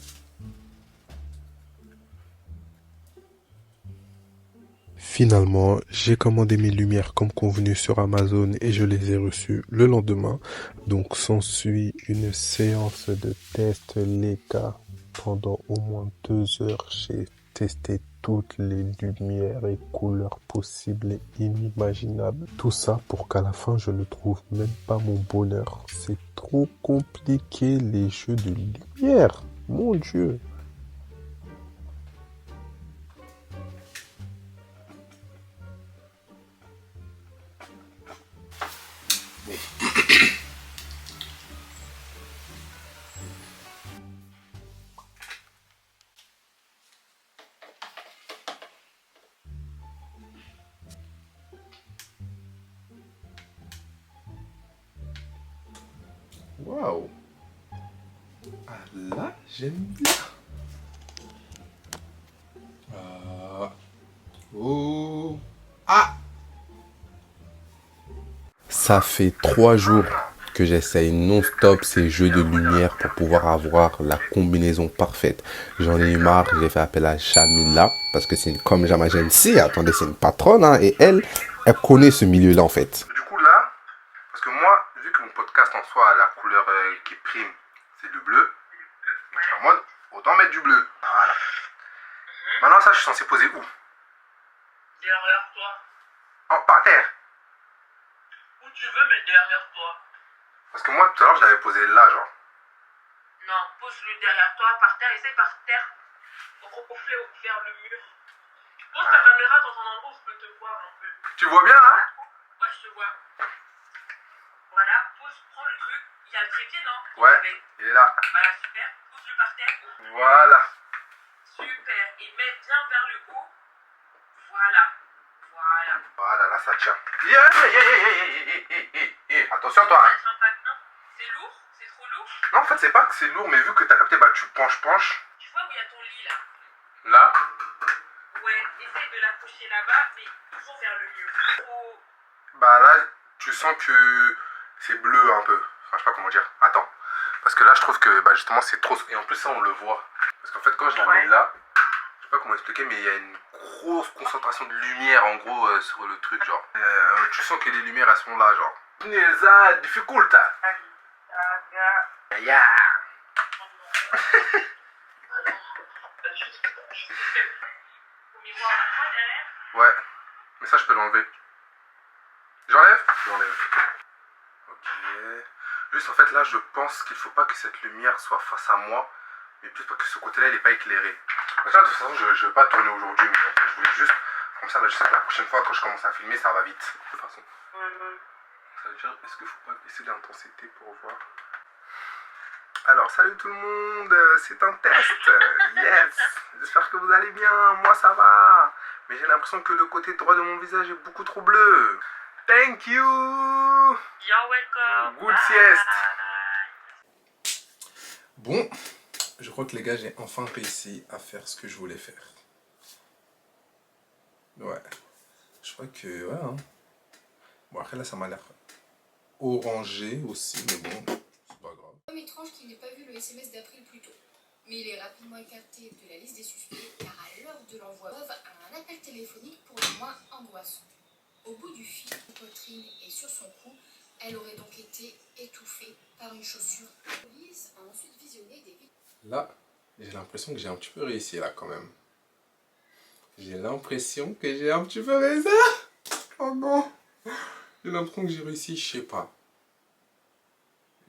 Finalement, j'ai commandé mes lumières comme convenu sur Amazon et je les ai reçues le lendemain. Donc s'ensuit une séance de test, les gars. Pendant au moins 2 heures, j'ai testé toutes les lumières et couleurs possibles et inimaginables. Tout ça pour qu'à la fin, je ne trouve même pas mon bonheur. C'est trop compliqué les jeux de lumière. Mon Dieu. Waouh. Ah là, j'aime bien. Oh. Ah. Ça fait 3 jours que j'essaye non-stop ces jeux de lumière pour pouvoir avoir la combinaison parfaite. J'en ai eu marre, j'ai fait appel à Jamila parce que c'est comme j'imagine si, attendez, c'est une patronne hein, et elle connaît ce milieu-là en fait. Du coup là, parce que moi, vu que mon podcast en soi, la couleur qui prime, c'est le bleu, donc je suis en mode, autant mettre du bleu. Voilà. Maintenant ça, je suis censé poser où? Derrière toi. Oh, par terre. Où tu veux, mais derrière toi. Parce que moi, tout à l'heure, je l'avais posé là, genre. Non, pose-le derrière toi, par terre, essaye par terre. Reflet vers le mur. Pose ta caméra dans un endroit où je peux te voir un peu. Tu vois bien, là? Ouais, je te vois. Voilà, prends le truc. Il y a le trépied, non? Ouais, il est là. Voilà, super. Pose-le par terre. Voilà. Super. Et mets bien vers le haut. Voilà. Voilà, là, ça tient. Attention, toi. Hein. C'est lourd? C'est trop lourd? Non, en fait, c'est pas que c'est lourd, mais vu que t'as capté, bah, tu penches. Tu vois où il y a ton lit, là? Là? Ouais, essaye de l'accrocher là-bas, mais toujours vers le mur. Bah, là, tu sens que c'est bleu un peu. Enfin, je sais pas comment dire. Attends. Parce que là, je trouve que bah, justement, c'est trop... Et en plus, ça, on le voit. Parce qu'en fait, quand je la mets là, je sais pas comment expliquer, mais il y a une grosse concentration de lumière, en gros, sur le truc, genre. Tu sens que les lumières, elles sont là, genre. Neza, difficult. Yeah. Ouais, mais ça je peux l'enlever. J'enlève? J'enlève. Ok. Juste en fait là je pense qu'il faut pas que cette lumière soit face à moi, mais plus parce que ce côté-là il est pas éclairé. Donc là de toute façon je vais pas tourner aujourd'hui, mais en fait je voulais juste, comme ça là je sais que la prochaine fois quand je commence à filmer ça va vite. De toute façon. Ça veut dire, est-ce qu'il faut pas baisser l'intensité pour voir? Alors salut tout le monde, c'est un test, yes, j'espère que vous allez bien, moi ça va, mais j'ai l'impression que le côté droit de mon visage est beaucoup trop bleu. Thank you. You're welcome. Good sieste. Bon, je crois que les gars j'ai enfin réussi à faire ce que je voulais faire. Ouais, je crois que, ouais hein. Bon après là ça m'a l'air orangé aussi, mais bon. C'est étrange qu'il n'ait pas vu le SMS d'April plus tôt. Mais il est rapidement écarté de la liste des suspects car à l'heure de l'envoi, Bob a un appel téléphonique pour le moins angoissant. Au bout du fil, poitrine et sur son cou, elle aurait donc été étouffée par une chaussure. La police a ensuite visionné des vidéos. Là, j'ai l'impression que j'ai un petit peu réussi là quand même. J'ai l'impression que j'ai un petit peu réussi. Oh non. J'ai l'impression que j'ai réussi, je sais pas.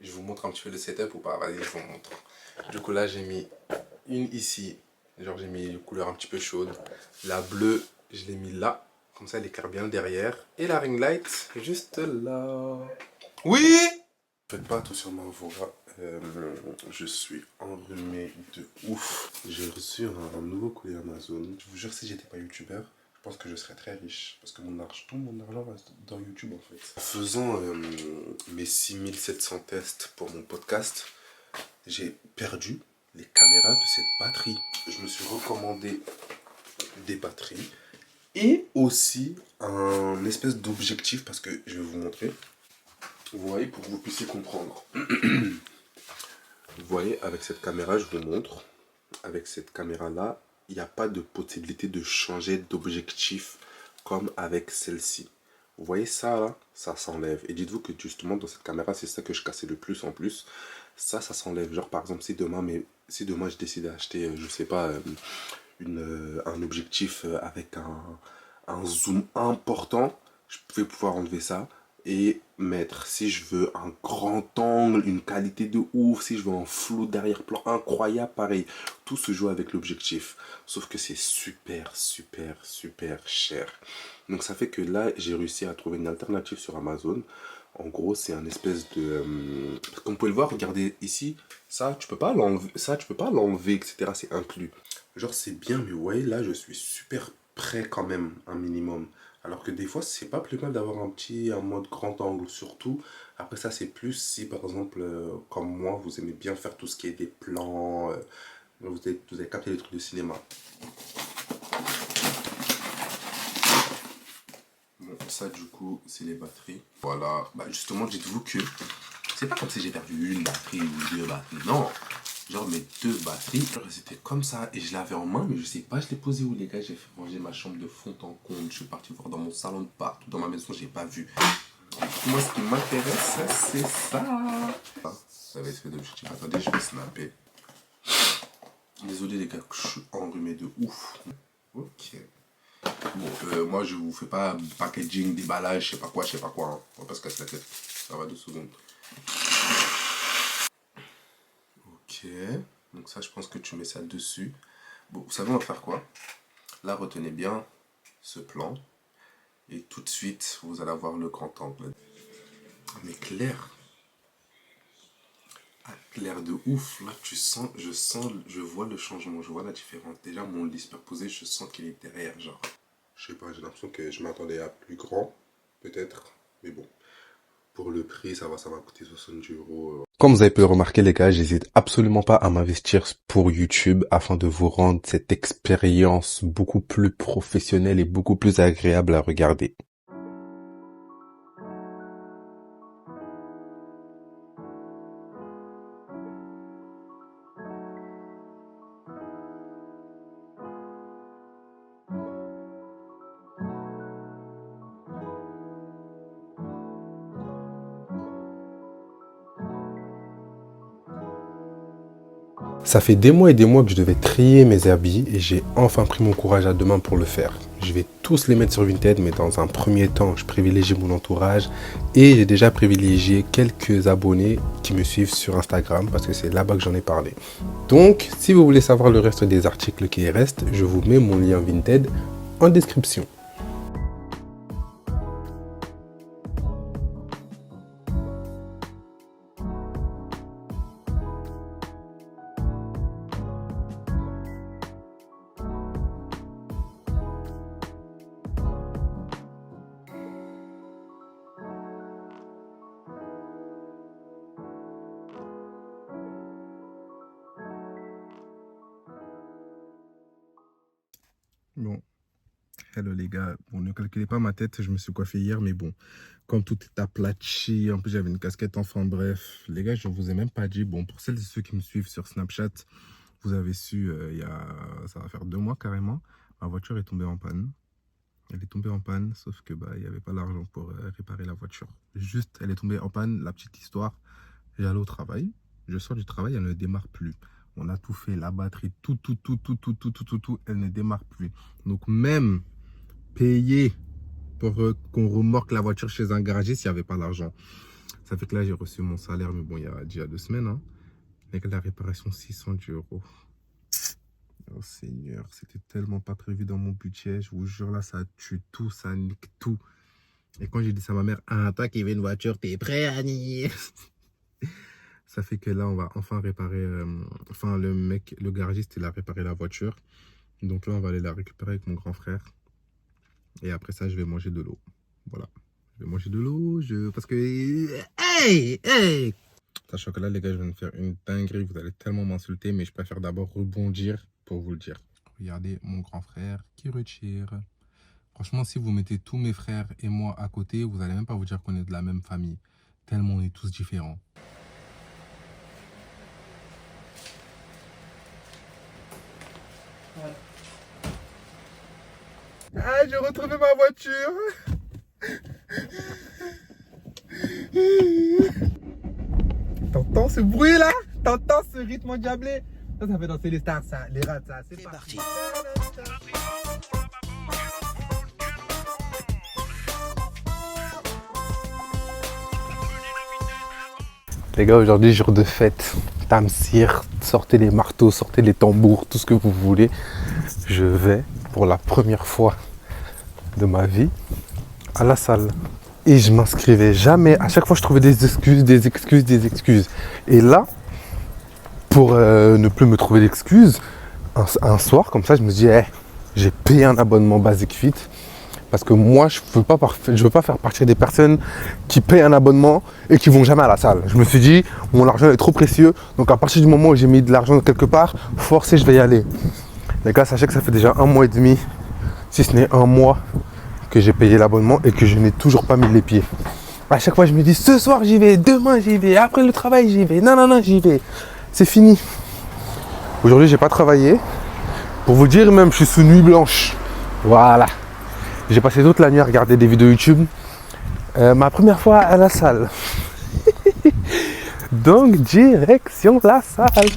Je vous montre un petit peu le setup ou pas? Vas-y, je vous montre. Du coup, là, j'ai mis une ici. Genre, j'ai mis une couleur un petit peu chaude. La bleue, je l'ai mis là. Comme ça, elle éclaire bien le derrière. Et la ring light, juste là. Oui! Faites pas tout sur ma voix. Je suis enrhumé de ouf. J'ai reçu un nouveau colis Amazon. Je vous jure, si j'étais pas youtubeur, je pense que je serais très riche. Parce que tout mon argent reste dans YouTube en fait. En faisant mes 6700 tests pour mon podcast, j'ai perdu les caméras de cette batterie. Je me suis recommandé des batteries. Et aussi un espèce d'objectif, parce que je vais vous montrer. Vous voyez, pour que vous puissiez comprendre. Vous voyez, avec cette caméra, je vous montre. Avec cette caméra-là, il n'y a pas de possibilité de changer d'objectif comme avec celle-ci. Vous voyez ça là, ça s'enlève. Et dites-vous que justement dans cette caméra, c'est ça que je cassais le plus en plus. Ça s'enlève. Genre par exemple, si demain je décide d'acheter, je sais pas, un objectif avec un zoom important, je vais pouvoir enlever ça et mettre, si je veux un grand angle, une qualité de ouf, si je veux un flou derrière-plan incroyable, pareil, tout se joue avec l'objectif, sauf que c'est super cher. Donc ça fait que là j'ai réussi à trouver une alternative sur Amazon. En gros c'est un espèce de comme vous pouvez le voir, regardez ici, ça tu peux pas l'enlever, etc. C'est inclus, genre c'est bien, mais vous voyez là je suis super près quand même, un minimum. Alors que des fois, c'est pas plus mal d'avoir un mode grand angle, surtout. Après ça, c'est plus si, par exemple, comme moi, vous aimez bien faire tout ce qui est des plans. Vous avez capté les trucs de cinéma. Bon, ça, du coup, c'est les batteries. Voilà. Bah, justement, dites-vous que c'est pas comme si j'ai perdu une batterie ou deux batteries. Non. Genre mes deux batteries, c'était comme ça et je l'avais en main, mais je sais pas, je l'ai posé où les gars, j'ai fait ranger ma chambre de fond en comble, je suis parti voir dans mon salon de partout, dans ma maison, j'ai pas vu. Moi ce qui m'intéresse, c'est ça. Ça va être fait d'objectif, attendez, je vais snapper. Désolé les gars, je suis enrhumé de ouf. Ok. Bon, moi je vous fais pas packaging, déballage, je sais pas quoi, hein. On va pas se casser la tête, ça va 2 secondes. Ok, donc ça je pense que tu mets ça dessus. Bon, vous savez on va faire quoi? Là retenez bien ce plan. Et tout de suite vous allez avoir le grand angle. Mais clair. Ah, clair de ouf. Là je vois le changement, je vois la différence. Déjà mon lit superposé, je sens qu'il est derrière genre. Je sais pas, j'ai l'impression que je m'attendais à plus grand. Peut-être, mais bon. Pour le prix, ça va coûter 70 €. Comme vous avez pu le remarquer les gars, j'hésite absolument pas à m'investir pour YouTube afin de vous rendre cette expérience beaucoup plus professionnelle et beaucoup plus agréable à regarder. Ça fait des mois et des mois que je devais trier mes habits et j'ai enfin pris mon courage à deux mains pour le faire. Je vais tous les mettre sur Vinted, mais dans un premier temps, je privilégie mon entourage et j'ai déjà privilégié quelques abonnés qui me suivent sur Instagram parce que c'est là-bas que j'en ai parlé. Donc, si vous voulez savoir le reste des articles qui restent, je vous mets mon lien Vinted en description. Bon, hello les gars, bon ne calculez pas ma tête, je me suis coiffé hier mais bon, comme tout est aplati, en plus j'avais une casquette, enfin bref, les gars je vous ai même pas dit, bon pour celles et ceux qui me suivent sur Snapchat, vous avez su, ça va faire 2 mois carrément, ma voiture est tombée en panne. Elle est tombée en panne, sauf que il n'y avait pas l'argent pour réparer la voiture. Juste, elle est tombée en panne, la petite histoire, j'allais au travail, je sors du travail, elle ne démarre plus. On a tout fait, la batterie, tout, elle ne démarre plus. Donc même payer pour qu'on remorque la voiture chez un garagiste, il n'y avait pas l'argent. Ça fait que là, j'ai reçu mon salaire, mais bon, il y a déjà 2 semaines. Hein. Avec la réparation, 600 €. Oh Seigneur, c'était tellement pas prévu dans mon budget. Je vous jure, là, ça tue tout, ça nique tout. Et quand j'ai dit ça à ma mère, ah, toi qui veux une voiture, t'es prêt, Annie? Ça fait que là, on va enfin réparer, le garagiste, il a réparé la voiture. Donc là, on va aller la récupérer avec mon grand frère. Et après ça, je vais manger de l'eau. Voilà. Je vais manger de l'eau, parce que... Hey! Sachant que là, les gars, je viens de faire une dinguerie. Vous allez tellement m'insulter, mais je préfère d'abord rebondir pour vous le dire. Regardez mon grand frère qui retire. Franchement, si vous mettez tous mes frères et moi à côté, vous n'allez même pas vous dire qu'on est de la même famille. Tellement on est tous différents. Ah, j'ai retrouvé ma voiture. T'entends ce bruit là? T'entends ce rythme endiablé? Ça fait danser les stars, ça, les rats, ça. C'est parti. Les gars, aujourd'hui, jour de fête. Tamsir, sortez les marteaux, sortez les tambours, tout ce que vous voulez. Je vais, pour la première fois de ma vie, à la salle. Et je m'inscrivais jamais. À chaque fois, je trouvais des excuses. Et là, pour ne plus me trouver d'excuses, un soir, comme ça, je me dis, j'ai payé un abonnement Basic Fit. Parce que moi, je veux pas faire partie des personnes qui payent un abonnement et qui vont jamais à la salle. Je me suis dit, mon argent est trop précieux. Donc à partir du moment où j'ai mis de l'argent quelque part, forcé, je vais y aller. Les gars, sachez que ça fait déjà 1 mois et demi, si ce n'est 1 mois, que j'ai payé l'abonnement et que je n'ai toujours pas mis les pieds. À chaque fois, je me dis, ce soir, j'y vais, demain, j'y vais, après le travail, j'y vais. Non, j'y vais. C'est fini. Aujourd'hui, j'ai pas travaillé. Pour vous dire, même, je suis sous nuit blanche. Voilà. J'ai passé toute la nuit à regarder des vidéos YouTube. Ma première fois à la salle. Donc, direction la salle.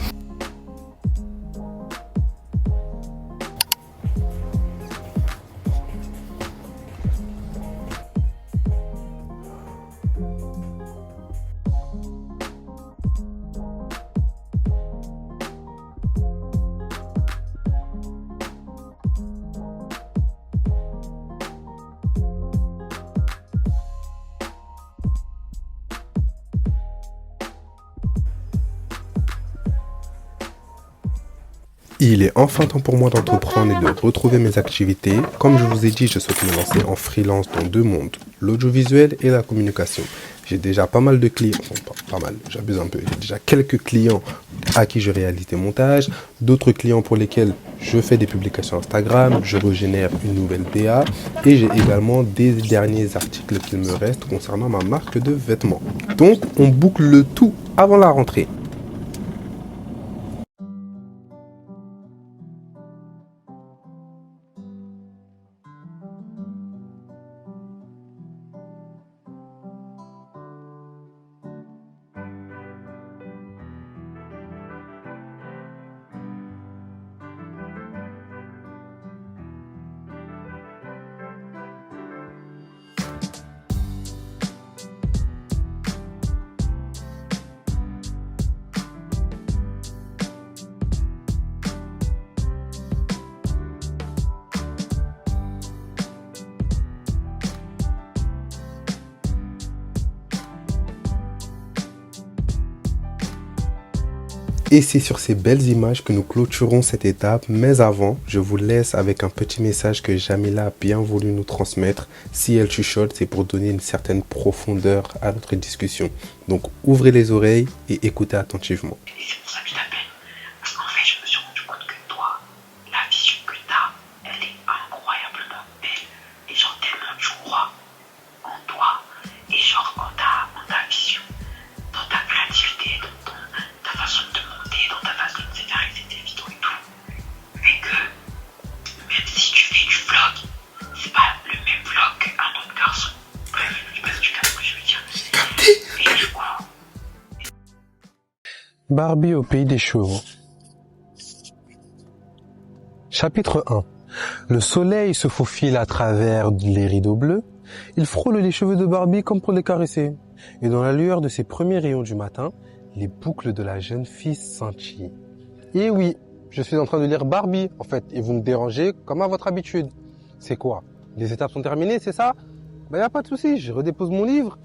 Il est enfin temps pour moi d'entreprendre et de retrouver mes activités. Comme je vous ai dit, je souhaite me lancer en freelance dans 2 mondes, l'audiovisuel et la communication. J'ai déjà pas mal de clients, enfin pas mal, j'abuse un peu, j'ai déjà quelques clients à qui je réalise des montages, d'autres clients pour lesquels je fais des publications Instagram, je régénère une nouvelle DA et j'ai également des derniers articles qu'il me reste concernant ma marque de vêtements. Donc on boucle le tout avant la rentrée. Et c'est sur ces belles images que nous clôturons cette étape. Mais avant, je vous laisse avec un petit message que Jamila a bien voulu nous transmettre. Si elle chuchote, c'est pour donner une certaine profondeur à notre discussion. Donc ouvrez les oreilles et écoutez attentivement. Et c'est pour ça que je t'appelle. Parce qu'en fait, je me suis rendu compte que toi, la vision que t'as, elle est incroyablement belle. Et genre tellement tu crois en toi. Et genre en ta vision, dans ta créativité, dans ta façon de te monter, dans ta façon de faire avec tes vidéos et tout. Et que même si tu fais du vlog, c'est pas le même vlog qu'un autre garçon. Bref, je sais pas si tu captes ce que je veux dire. Et du coup, Barbie au pays des chevaux. Chapitre 1. Le soleil se faufile à travers les rideaux bleus. Il frôle les cheveux de Barbie comme pour les caresser. Et dans la lueur de ses premiers rayons du matin, les boucles de la jeune fille scintillent. Et oui, je suis en train de lire Barbie, en fait, et vous me dérangez comme à votre habitude. C'est quoi? Les étapes sont terminées, c'est ça? Ben y a pas de souci, je redépose mon livre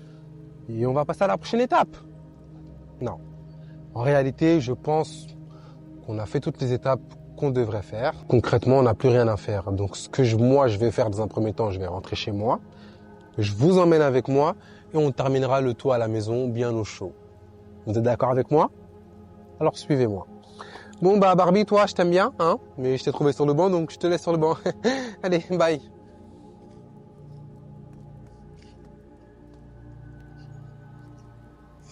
et on va passer à la prochaine étape. Non. En réalité, je pense qu'on a fait toutes les étapes qu'on devrait faire. Concrètement, on n'a plus rien à faire. Donc, ce que moi, je vais faire dans un premier temps, je vais rentrer chez moi. Je vous emmène avec moi et on terminera le tout à la maison, bien au chaud. Vous êtes d'accord avec moi? Alors, suivez-moi. Bon, bah, Barbie, toi, je t'aime bien, hein? Mais je t'ai trouvé sur le banc, donc je te laisse sur le banc. Allez, bye.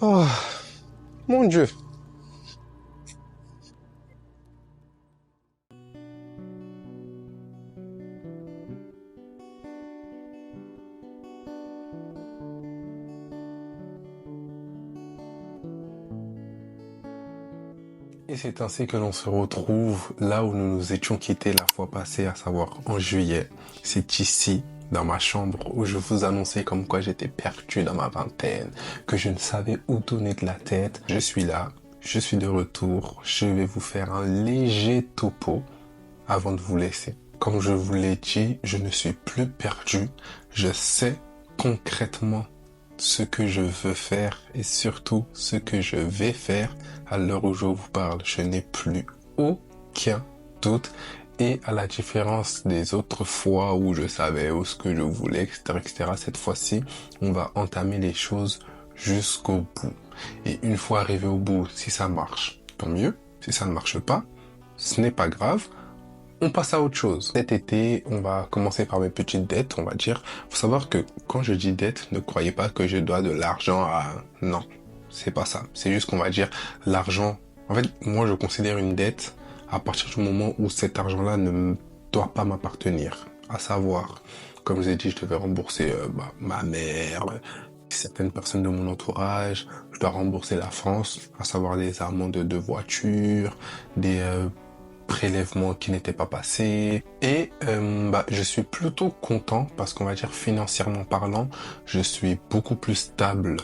Oh, mon Dieu. Et c'est ainsi que l'on se retrouve là où nous nous étions quittés la fois passée, à savoir en juillet. C'est ici, dans ma chambre, où je vous annonçais comme quoi j'étais perdu dans ma vingtaine, que je ne savais où donner de la tête. Je suis là, je suis de retour, je vais vous faire un léger topo avant de vous laisser. Comme je vous l'ai dit, je ne suis plus perdu, je sais concrètement ce que je veux faire et surtout ce que je vais faire à l'heure où je vous parle. Je n'ai plus aucun doute et à la différence des autres fois où je savais où ce que je voulais, etc., cette fois-ci, on va entamer les choses jusqu'au bout. Et une fois arrivé au bout, si ça marche, tant mieux. Si ça ne marche pas, ce n'est pas grave. On passe à autre chose. Cet été, on va commencer par mes petites dettes, on va dire. Faut savoir que quand je dis dette, ne croyez pas que je dois de l'argent à... Non, c'est pas ça. C'est juste qu'on va dire l'argent... En fait, moi, je considère une dette à partir du moment où cet argent-là ne doit pas m'appartenir. À savoir, comme je vous ai dit, je devais rembourser ma mère, certaines personnes de mon entourage. Je dois rembourser la France, à savoir des amendes de voiture, des... prélèvements qui n'étaient pas passés et je suis plutôt content parce qu'on va dire financièrement parlant, je suis beaucoup plus stable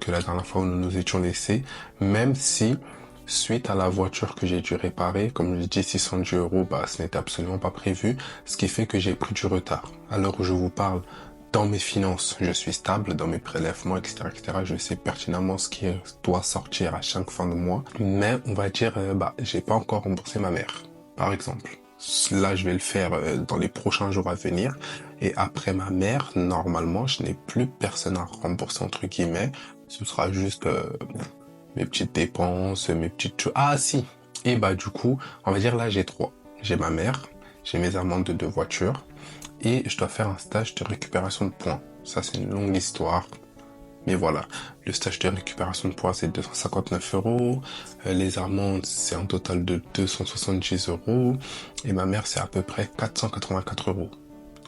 que la dernière fois où nous nous étions laissés, même si suite à la voiture que j'ai dû réparer, comme je dis 610 €, ce n'était absolument pas prévu, ce qui fait que j'ai pris du retard. À l'heure où je vous parle, dans mes finances, je suis stable, dans mes prélèvements, etc., je sais pertinemment ce qui doit sortir à chaque fin de mois. Mais on va dire, j'ai pas encore remboursé ma mère, par exemple. Là, je vais le faire dans les prochains jours à venir. Et après ma mère, normalement, je n'ai plus personne à rembourser, entre guillemets. Ce sera juste mes petites dépenses, mes petites choses. Ah si. Et du coup, on va dire là, j'ai trois. J'ai ma mère, j'ai mes amendes de voiture. Et je dois faire un stage de récupération de points. Ça, c'est une longue histoire. Mais voilà, le stage de récupération de points, c'est 259 €. Les amendes, c'est un total de 270 €. Et ma mère, c'est à peu près 484 €. Donc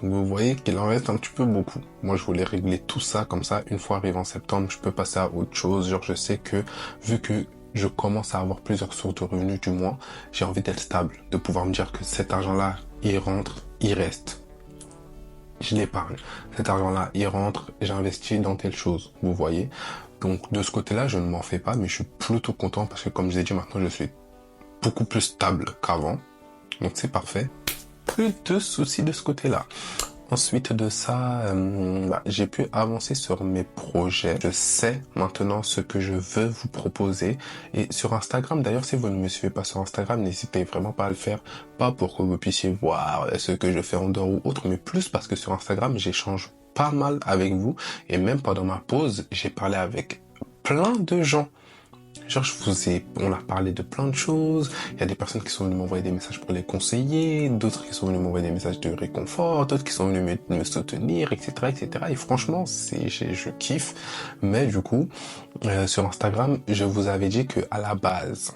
vous voyez qu'il en reste un petit peu beaucoup. Moi, je voulais régler tout ça comme ça. Une fois arrivé en septembre, je peux passer à autre chose. Genre, je sais que, vu que je commence à avoir plusieurs sources de revenus du mois, j'ai envie d'être stable. De pouvoir me dire que cet argent-là, il rentre, il reste. Je l'épargne. Cet argent-là, il rentre, j'investis dans telle chose, vous voyez. Donc, de ce côté-là, je ne m'en fais pas, mais je suis plutôt content parce que, comme je l'ai dit, maintenant, je suis beaucoup plus stable qu'avant. Donc, c'est parfait. Plus de soucis de ce côté-là. Ensuite de ça, j'ai pu avancer sur mes projets. Je sais maintenant ce que je veux vous proposer. Et sur Instagram, d'ailleurs, si vous ne me suivez pas sur Instagram, n'hésitez vraiment pas à le faire. Pas pour que vous puissiez voir ce que je fais en dehors ou autre, mais plus parce que sur Instagram, j'échange pas mal avec vous. Et même pendant ma pause, j'ai parlé avec plein de gens. Genre, on a parlé de plein de choses. Il y a des personnes qui sont venues m'envoyer des messages pour les conseiller, d'autres qui sont venues m'envoyer des messages de réconfort, d'autres qui sont venues me soutenir, etc., etc. Et franchement, je kiffe. Mais du coup, sur Instagram, je vous avais dit que à la base,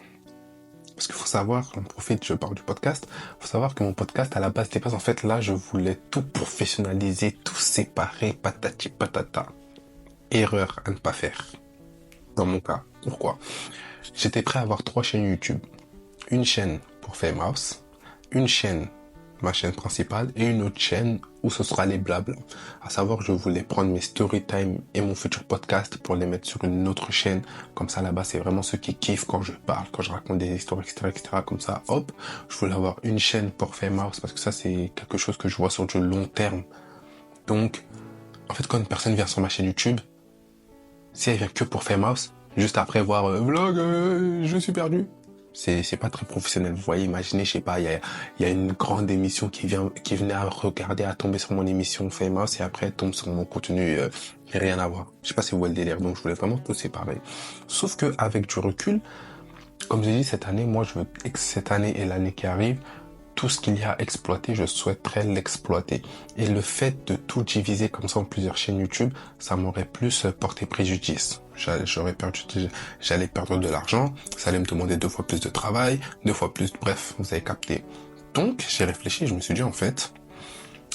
parce qu'il faut savoir, on profite, je parle du podcast, faut savoir que mon podcast, à la base, c'était pas, en fait, là, je voulais tout professionnaliser, tout séparer, patati patata. Erreur à ne pas faire. Dans mon cas. Pourquoi? J'étais prêt à avoir 3 chaînes YouTube. Une chaîne pour Famous, une chaîne, ma chaîne principale, et une autre chaîne où ce sera les blabla. À savoir, je voulais prendre mes story time et mon futur podcast pour les mettre sur une autre chaîne. Comme ça, là-bas, c'est vraiment ceux qui kiffent quand je parle, quand je raconte des histoires, etc., etc. Comme ça, hop, je voulais avoir une chaîne pour Famous parce que ça, c'est quelque chose que je vois sur du long terme. Donc, en fait, quand une personne vient sur ma chaîne YouTube, si elle vient que pour Famous, juste après voir vlog, je suis perdu. C'est pas très professionnel. Vous voyez, imaginez, je sais pas, il y a une grande émission qui venait à regarder, à tomber sur mon émission Famous et après elle tombe sur mon contenu, rien à voir. Je sais pas si vous voyez le délire. Donc je voulais vraiment tout séparer. Sauf que avec du recul, comme j'ai dit cette année, moi je veux que cette année et l'année qui arrive, tout ce qu'il y a à exploiter, je souhaiterais l'exploiter. Et le fait de tout diviser comme ça en plusieurs chaînes YouTube, ça m'aurait plus porté préjudice. J'allais perdre de l'argent, ça allait me demander 2 fois plus de travail, 2 fois plus, bref, vous avez capté. Donc, j'ai réfléchi, je me suis dit, en fait,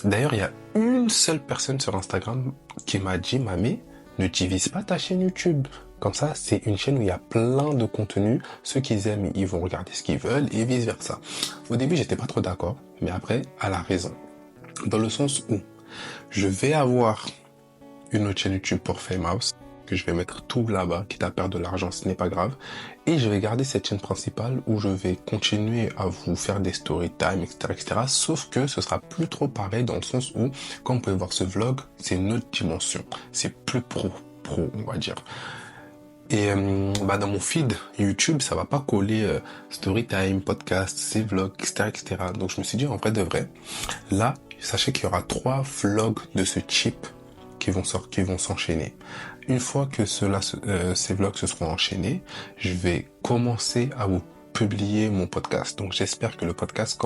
d'ailleurs, il y a une seule personne sur Instagram qui m'a dit, Mamé, ne divise pas ta chaîne YouTube. Comme ça, c'est une chaîne où il y a plein de contenu. Ceux qui aiment, ils vont regarder ce qu'ils veulent et vice versa. Au début, j'étais pas trop d'accord, mais après, elle a raison. Dans le sens où je vais avoir une autre chaîne YouTube pour Famous, que je vais mettre tout là-bas, quitte à perdre de l'argent, ce n'est pas grave. Et je vais garder cette chaîne principale où je vais continuer à vous faire des story time, etc., etc. Sauf que ce sera plus trop pareil dans le sens où, comme vous pouvez voir ce vlog, c'est une autre dimension. C'est plus pro, on va dire. Et dans mon feed YouTube, ça va pas coller story time, podcast, ces vlogs, etc., etc. Donc je me suis dit, en vrai de vrai, là, sachez qu'il y aura 3 vlogs de ce type qui vont s'enchaîner. Une fois que ces vlogs se seront enchaînés, je vais commencer à vous publier mon podcast. Donc j'espère que le podcast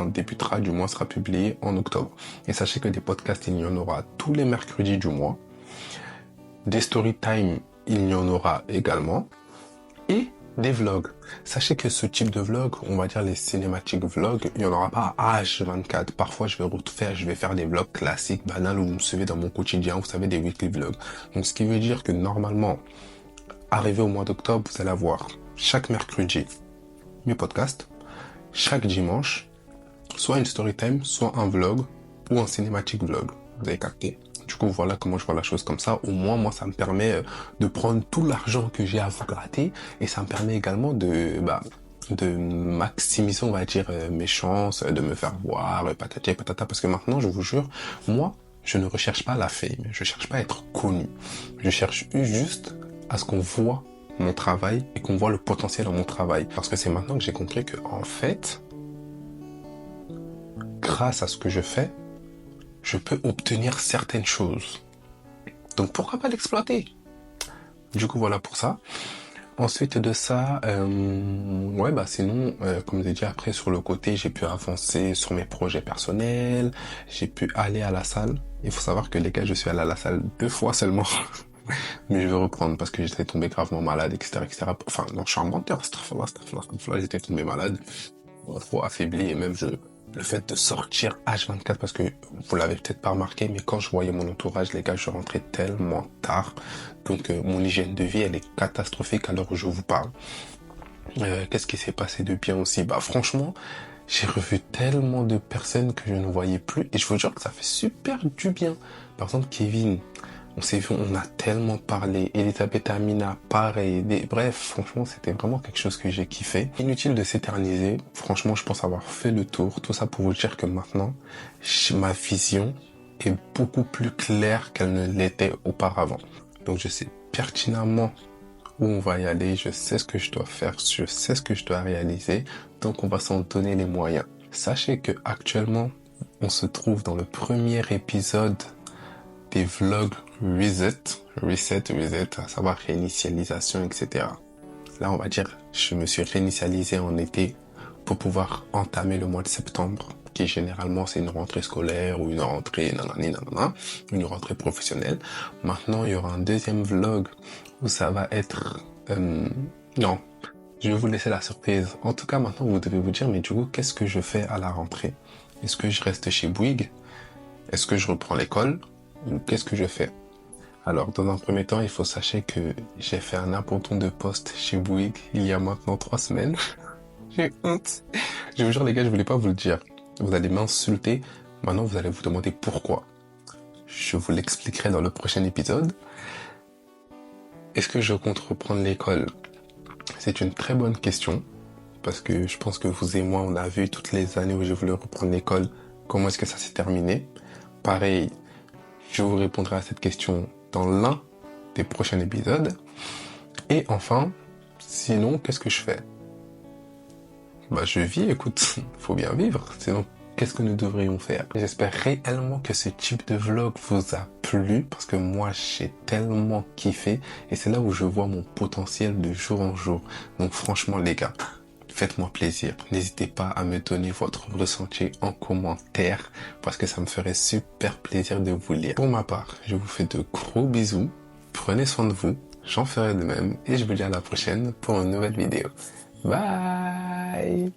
débutera, du moins sera publié en octobre. Et sachez que des podcasts, il y en aura tous les mercredis du mois. Des story time, il y en aura également. Et des vlogs. Sachez que ce type de vlog, on va dire les cinématiques vlogs, il n'y en aura pas H24. Parfois, je vais faire des vlogs classiques, banals, où vous me suivez dans mon quotidien, vous savez, des weekly vlogs. Donc, ce qui veut dire que normalement, arrivé au mois d'octobre, vous allez avoir chaque mercredi mes podcasts, chaque dimanche, soit une story time, soit un vlog ou un cinématique vlog. Vous avez capté? Du coup, voilà comment je vois la chose comme ça. Au moins, moi, ça me permet de prendre tout l'argent que j'ai à vous gratter et ça me permet également de maximiser, on va dire, mes chances, de me faire voir, patati et patata. Parce que maintenant, je vous jure, moi, je ne recherche pas la fame. Je cherche pas à être connu. Je cherche juste à ce qu'on voit mon travail et qu'on voit le potentiel dans mon travail. Parce que c'est maintenant que j'ai compris que, en fait, grâce à ce que je fais, je peux obtenir certaines choses. Donc pourquoi pas l'exploiter? Du coup, voilà pour ça. Ensuite de ça, sinon, comme j'ai dit, après sur le côté, j'ai pu avancer sur mes projets personnels, j'ai pu aller à la salle. Il faut savoir que les gars, je suis allé à la salle 2 fois seulement. Mais je vais reprendre parce que j'étais tombé gravement malade, etc., etc. Enfin, non, je suis un menteur, j'étais tombé malade, trop affaibli et même le fait de sortir H24, parce que vous l'avez peut-être pas remarqué, mais quand je voyais mon entourage, les gars, je rentrais tellement tard. Donc, mon hygiène de vie, elle est catastrophique à l'heure où je vous parle. Qu'est-ce qui s'est passé de bien aussi? Franchement, j'ai revu tellement de personnes que je ne voyais plus et je vous jure que ça fait super du bien. Par exemple, Kevin, On s'est vu, on a tellement parlé. Elisabeth Amina, pareil. Bref, franchement, c'était vraiment quelque chose que j'ai kiffé. Inutile de s'éterniser. Franchement, je pense avoir fait le tour. Tout ça pour vous dire que maintenant, ma vision est beaucoup plus claire qu'elle ne l'était auparavant. Donc, je sais pertinemment où on va y aller. Je sais ce que je dois faire. Je sais ce que je dois réaliser. Donc, on va s'en donner les moyens. Sachez que actuellement, on se trouve dans le premier épisode des vlogs reset, à savoir réinitialisation, etc. Là, on va dire, je me suis réinitialisé en été pour pouvoir entamer le mois de septembre, qui généralement c'est une rentrée scolaire ou une rentrée une rentrée professionnelle. Maintenant, il y aura un deuxième vlog où ça va être... non, je vais vous laisser la surprise. En tout cas, maintenant, vous devez vous dire, mais du coup, qu'est-ce que je fais à la rentrée? Est-ce que je reste chez Bouygues? Est-ce que je reprends l'école? Qu'est-ce que je fais? Alors, dans un premier temps, il faut sachez que j'ai fait un abandon de poste chez Bouygues il y a maintenant 3 semaines. J'ai honte. Je vous jure, les gars, je voulais pas vous le dire. Vous allez m'insulter. Maintenant, vous allez vous demander pourquoi. Je vous l'expliquerai dans le prochain épisode. Est-ce que je compte reprendre l'école? C'est une très bonne question. Parce que je pense que vous et moi, on a vu toutes les années où j'ai voulu reprendre l'école, comment est-ce que ça s'est terminé. Pareil, je vous répondrai à cette question dans l'un des prochains épisodes. Et enfin, sinon, qu'est-ce que je fais? Bah, je vis, écoute, faut bien vivre. Sinon, qu'est-ce que nous devrions faire? J'espère réellement que ce type de vlog vous a plu, parce que moi, j'ai tellement kiffé. Et c'est là où je vois mon potentiel de jour en jour. Donc franchement, les gars, faites-moi plaisir. N'hésitez pas à me donner votre ressenti en commentaire parce que ça me ferait super plaisir de vous lire. Pour ma part, je vous fais de gros bisous. Prenez soin de vous. J'en ferai de même et je vous dis à la prochaine pour une nouvelle vidéo. Bye!